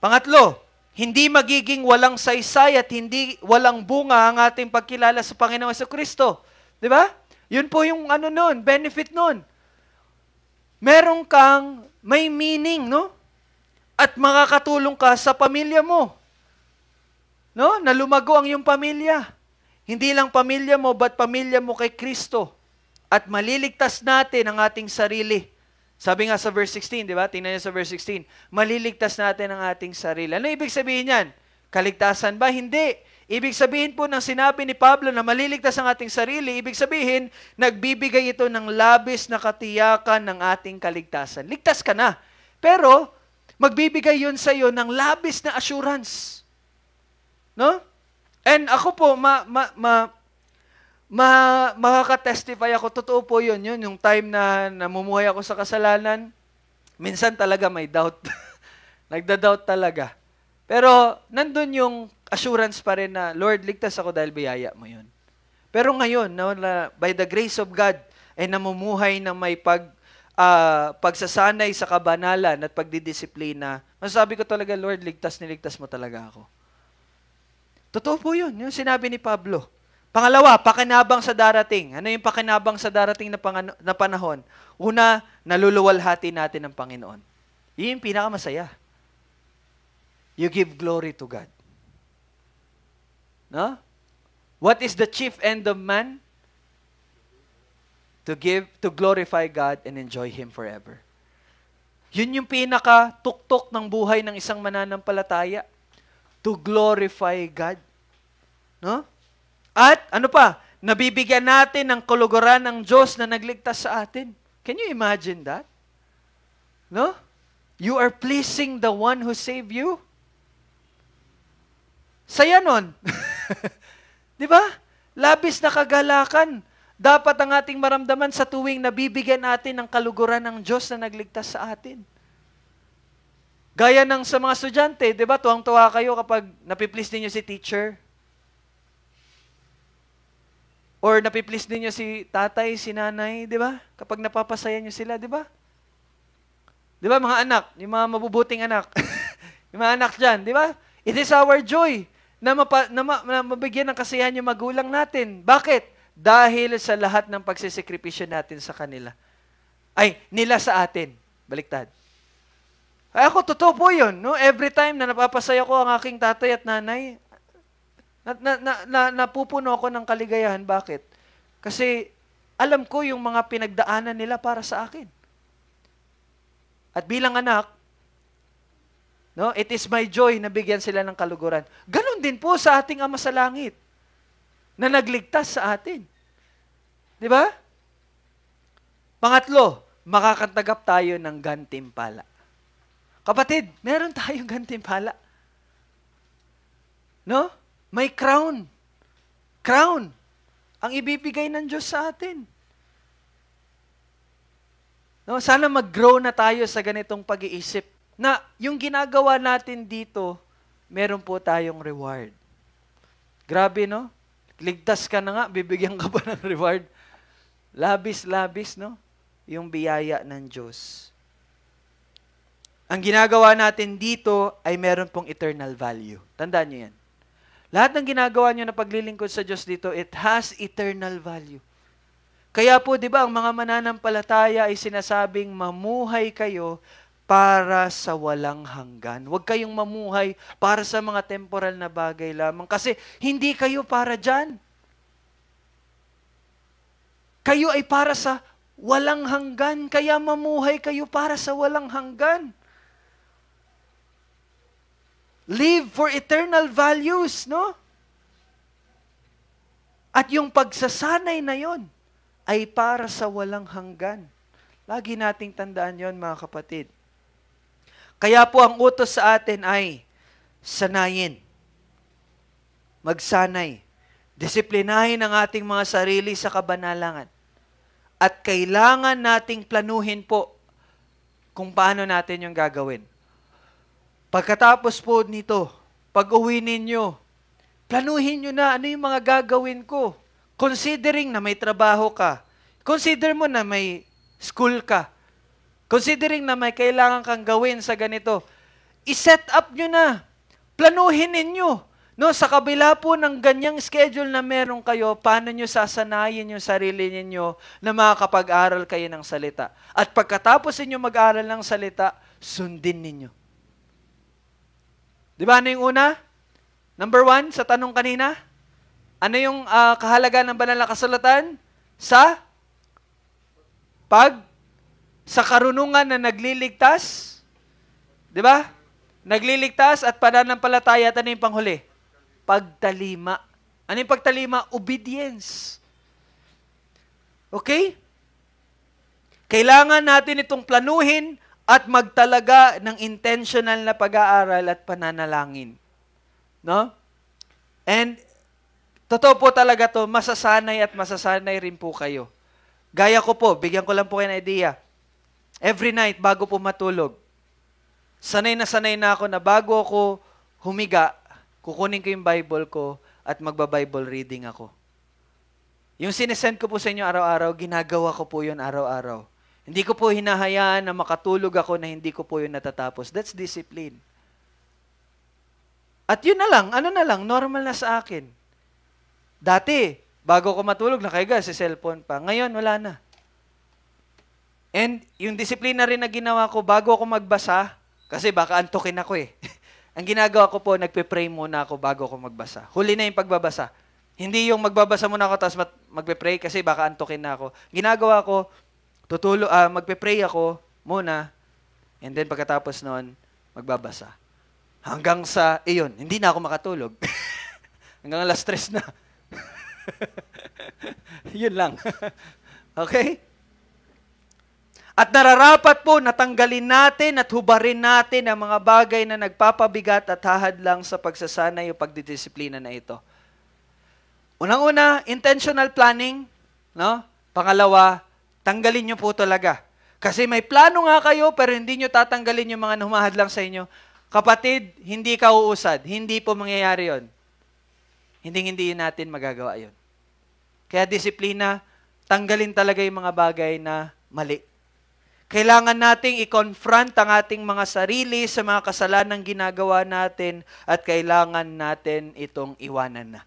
Pangatlo, hindi magiging walang saysay at hindi walang bunga ang ating pagkilala sa Panginoong Jesucristo. Di ba? Yun po yung benefit nun. Meron kang may meaning, no? At makakatulong ka sa pamilya mo. No? Na lumago ang iyong pamilya. Hindi lang pamilya mo, but pamilya mo kay Kristo. At maliligtas natin ang ating sarili. Sabi nga sa verse 16, di ba? Tingnan niyo sa verse 16. Maliligtas natin ang ating sarili. Ano ibig sabihin yan? Kaligtasan ba? Hindi. Ibig sabihin po ng sinabi ni Pablo na maliligtas ang ating sarili, ibig sabihin, nagbibigay ito ng labis na katiyakan ng ating kaligtasan. Ligtas ka na. Pero, magbibigay yun sa iyo ng labis na assurance. No? And ako po, makaka-testify ako, totoo po yun, yung time na namumuhay ako sa kasalanan, minsan talaga may doubt. Nagda-doubt talaga. Pero, nandun yung assurance pa rin na, Lord, ligtas ako dahil biyaya mo yun. Pero ngayon, by the grace of God, ay namumuhay na may pagsasanay sa kabanalan at pagdidisiplina, masasabi ko talaga, Lord, niligtas mo talaga ako. Totoo po yun, yung sinabi ni Pablo. Pangalawa, pakinabang sa darating. Ano yung pakinabang sa darating na panahon? Una, naluluwalhati natin ng Panginoon. Yun yung pinakamasaya. You give glory to God. No? What is the chief end of man? to glorify God and enjoy Him forever. Yun yung pinaka-tuktok ng buhay ng isang mananampalataya. To glorify God. No? At ano pa? Nabibigyan natin ng kuluguran ng Diyos na nagligtas sa atin. Can you imagine that? No? You are pleasing the one who saved you. Saya nun. Di ba? Labis na kagalakan. Dapat ang ating maramdaman sa tuwing nabibigyan natin ng kaluguran ng Diyos na nagligtas sa atin. Gaya ng sa mga estudyante, di ba? Tuwang-tuwa kayo kapag napiplease ninyo si teacher. Or napiplease ninyo si tatay, si nanay, di ba? Kapag napapasaya nyo sila, di ba? Di ba mga anak, yung mga mabubuting anak, yung mga anak dyan, di ba? It is our joy na mabigyan ng kasiyahan yung magulang natin. Bakit? Dahil sa lahat ng pagsisikripisyo natin sa kanila. Ay, nila sa atin. Baliktad. Ay, ako, totoo po yun. No? Every time na napapasaya ko ang aking tatay at nanay, napupuno ako ng kaligayahan. Bakit? Kasi alam ko yung mga pinagdaanan nila para sa akin. At bilang anak, no, it is my joy na bigyan sila ng kaluguran. Ganon din po sa ating Ama sa Langit na nagligtas sa atin. Di ba? Pangatlo, makakatagap tayo ng gantimpala. Kapatid, meron tayong gantimpala. No? May crown. Crown. Ang ibibigay ng Diyos sa atin. No? Sana mag-grow na tayo sa ganitong pag-iisip na yung ginagawa natin dito, meron po tayong reward. Grabe, no? Ligtas ka na nga, bibigyan ka pa ng reward. Labis-labis, no? Yung biyaya ng Diyos. Ang ginagawa natin dito ay meron pong eternal value. Tandaan nyo yan. Lahat ng ginagawa nyo na paglilingkod sa Diyos dito, it has eternal value. Kaya po, di ba, ang mga mananampalataya ay sinasabing mamuhay kayo para sa walang hanggan. Huwag kayong mamuhay para sa mga temporal na bagay lamang. Kasi hindi kayo para dyan. Kayo ay para sa walang hanggan. Kaya mamuhay kayo para sa walang hanggan. Live for eternal values, no? At yung pagsasanay na yon ay para sa walang hanggan. Lagi nating tandaan yon, mga kapatid. Kaya po ang utos sa atin ay sanayin, magsanay, disiplinahin ang ating mga sarili sa kabanalangan. At kailangan nating planuhin po kung paano natin yung gagawin. Pagkatapos po nito, pag-uwi ninyo, planuhin nyo na ano yung mga gagawin ko. Considering na may trabaho ka. Consider mo na may school ka. Considering na may kailangan kang gawin sa ganito. I-set up nyo na. Planuhin ninyo. No, sa kabila po ng ganyang schedule na meron kayo, paano nyo sasanayin yung sarili ninyo na makakapag-aral kayo ng salita. At pagkatapos ninyo mag-aral ng salita, sundin ninyo. Di ba ano yung una? Number 1, sa tanong kanina, ano yung kahalagan ng banal na kasulatan? Sa karunungan na nagliligtas, di ba? Nagliligtas at pananampalataya, at ano yung panghuli? Pagtalima. Ano yung pagtalima? Obedience. Okay? Kailangan natin itong planuhin at magtalaga ng intentional na pag-aaral at pananalangin. No? And, totoo po talaga to, masasanay at masasanay rin po kayo. Gaya ko po, bigyan ko lang po kayo ng idea. Every night, bago po matulog, sanay na ako na bago ako humiga, kukunin ko yung Bible ko at magba-Bible reading ako. Yung sinesend ko po sa inyo araw-araw, ginagawa ko po yun araw-araw. Hindi ko po hinahayaan na makatulog ako na hindi ko po yun natatapos. That's discipline. At yun na lang, ano na lang, normal na sa akin. Dati, bago ko matulog, nakahiga sa cellphone pa. Ngayon, wala na. And yung disiplina rin na ginawa ko, bago ako magbasa, kasi baka antukin ako eh. Ang ginagawa ko po, nagpe-pray muna ako bago ako magbasa. Huli na yung pagbabasa. Hindi yung magbabasa muna ako tapos magpe-pray kasi baka antukin na ako. Ginagawa ko, magpe-pray ako muna and then pagkatapos noon, magbabasa. Hanggang sa, hindi na ako makatulog. Hanggang alas 3 na. Yun lang. Okay? At nararapat po natanggalin natin at hubarin natin ang mga bagay na nagpapabigat at hahadlang sa pagsasanay o pagdidisiplina na ito. Unang-una, intentional planning. No? Pangalawa, tanggalin nyo po talaga. Kasi may plano nga kayo pero hindi nyo tatanggalin yung mga humahadlang sa inyo. Kapatid, hindi ka uusad. Hindi po mangyayari yon. Hindi natin magagawa yon. Kaya disiplina, tanggalin talaga yung mga bagay na mali. Kailangan nating i-confront ang ating mga sarili sa mga kasalanang ginagawa natin at kailangan natin itong iwanan na.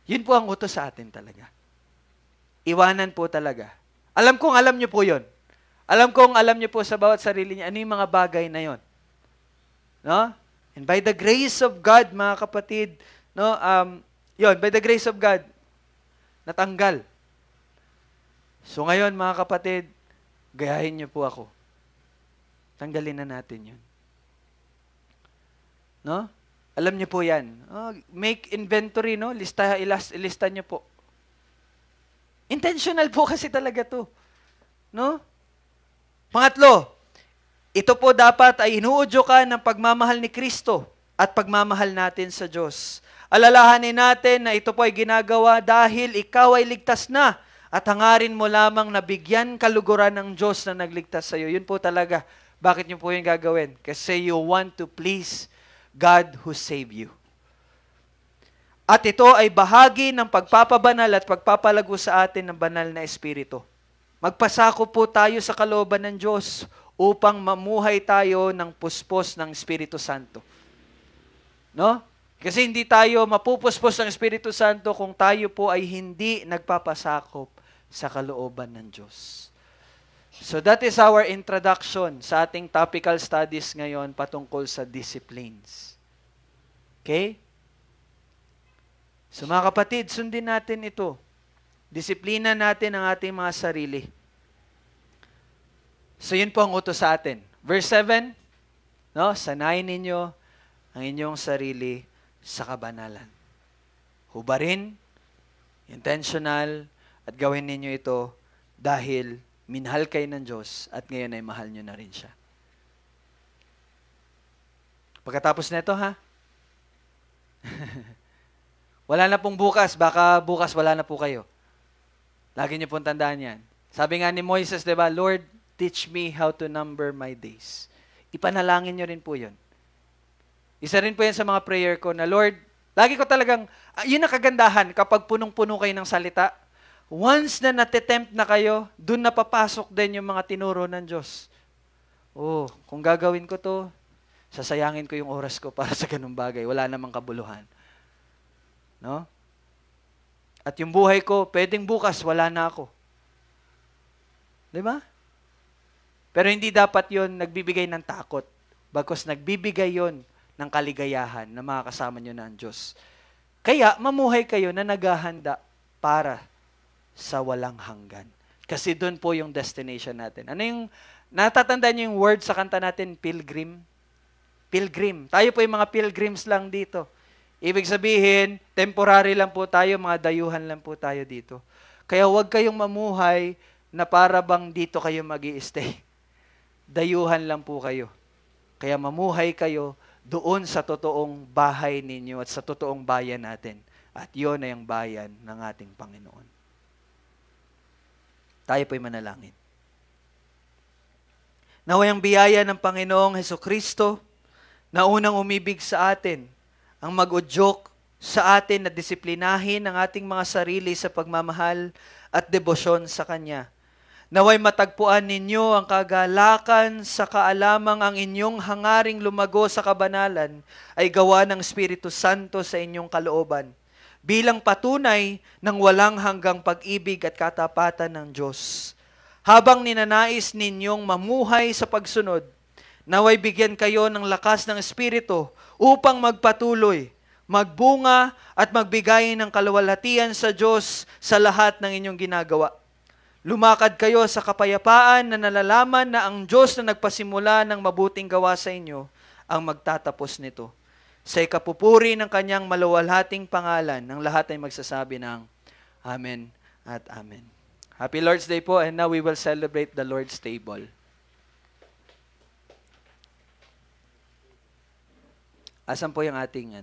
Yun po ang utos sa atin talaga. Iwanan po talaga. Alam kong alam nyo po yun. Alam kong alam nyo po sa bawat sarili niya ano yung mga bagay na yon. No? And by the grace of God, mga kapatid, no, by the grace of God, natanggal. So ngayon, mga kapatid, gayahin niyo po ako. Tanggalin na natin yun. No? Alam niyo po yan. Make inventory, no? Ilista niyo po. Intentional po kasi talaga to. No? Pangatlo, ito po dapat ay inuudyo ka ng pagmamahal ni Kristo at pagmamahal natin sa Diyos. Alalahanin natin na ito po ay ginagawa dahil ikaw ay ligtas na at hangarin mo lamang na bigyan kaluguran ng Diyos na nagligtas sa iyo. Yun po talaga. Bakit niyo po yung gagawin? Kasi you want to please God who saved you. At ito ay bahagi ng pagpapabanal at pagpapalago sa atin ng banal na Espiritu. Magpasako po tayo sa kalooban ng Diyos upang mamuhay tayo ng puspos ng Espiritu Santo. No? Kasi hindi tayo mapupuspos ng Espiritu Santo kung tayo po ay hindi nagpapasakop sa kalooban ng Diyos. So that is our introduction sa ating topical studies ngayon patungkol sa disciplines. Okay? So mga kapatid, sundin natin ito. Disiplina natin ang ating mga sarili. So yun po ang utos sa atin. Verse 7, no? Sanayin ninyo ang inyong sarili sa kabanalan. Hubarin, intentional, at gawin ninyo ito dahil minahal kayo ng Diyos at ngayon ay mahal nyo na rin siya. Pagkatapos nito, ha? Wala na pong bukas. Baka bukas wala na po kayo. Lagi niyo pong tandaan yan. Sabi nga ni Moises, diba, Lord, teach me how to number my days. Ipanalangin nyo rin po yun. Isa rin po yan sa mga prayer ko na, Lord, lagi ko talagang, yun ang kagandahan kapag punong-puno kayo ng salita. Once na natitempt na kayo, dun na papasok din yung mga tinuro ng Diyos. Oh, kung gagawin ko to, sasayangin ko yung oras ko para sa ganung bagay. Wala namang kabuluhan. No? At yung buhay ko, pwedeng bukas, wala na ako. Di ba? Pero hindi dapat yon nagbibigay ng takot. Bagkus nagbibigay yon ng kaligayahan na makakasama nyo na ang Diyos. Kaya, mamuhay kayo na naghahanda para sa walang hanggan. Kasi doon po yung destination natin. Ano yung, natatandaan nyo yung word sa kanta natin, pilgrim? Pilgrim. Tayo po yung mga pilgrims lang dito. Ibig sabihin, temporary lang po tayo, mga dayuhan lang po tayo dito. Kaya huwag kayong mamuhay na para bang dito kayo mag-i-stay. Dayuhan lang po kayo. Kaya mamuhay kayo doon sa totoong bahay ninyo at sa totoong bayan natin. At yun ay ang bayan ng ating Panginoon. Tayo po'y manalangin. Naway ang biyaya ng Panginoong Hesukristo na unang umibig sa atin, ang mag-udyok sa atin na disiplinahin ang ating mga sarili sa pagmamahal at debosyon sa Kanya. Naway matagpuan ninyo ang kagalakan sa kaalamang ang inyong hangaring lumago sa kabanalan ay gawa ng Espiritu Santo sa inyong kalooban, bilang patunay ng walang hanggang pag-ibig at katapatan ng Diyos. Habang ninanais ninyong mamuhay sa pagsunod Naway bigyan kayo ng lakas ng Espiritu upang magpatuloy, magbunga at magbigay ng kaluwalhatian sa Diyos sa lahat ng inyong ginagawa. Lumakad kayo sa kapayapaan na nalalaman na ang Diyos na nagpasimula ng mabuting gawa sa inyo ang magtatapos nito. Sa ikapupuri ng kanyang maluwalhating pangalan, ng lahat ay magsasabi ng Amen at Amen. Happy Lord's Day po, and now we will celebrate the Lord's table. Asan po yung ating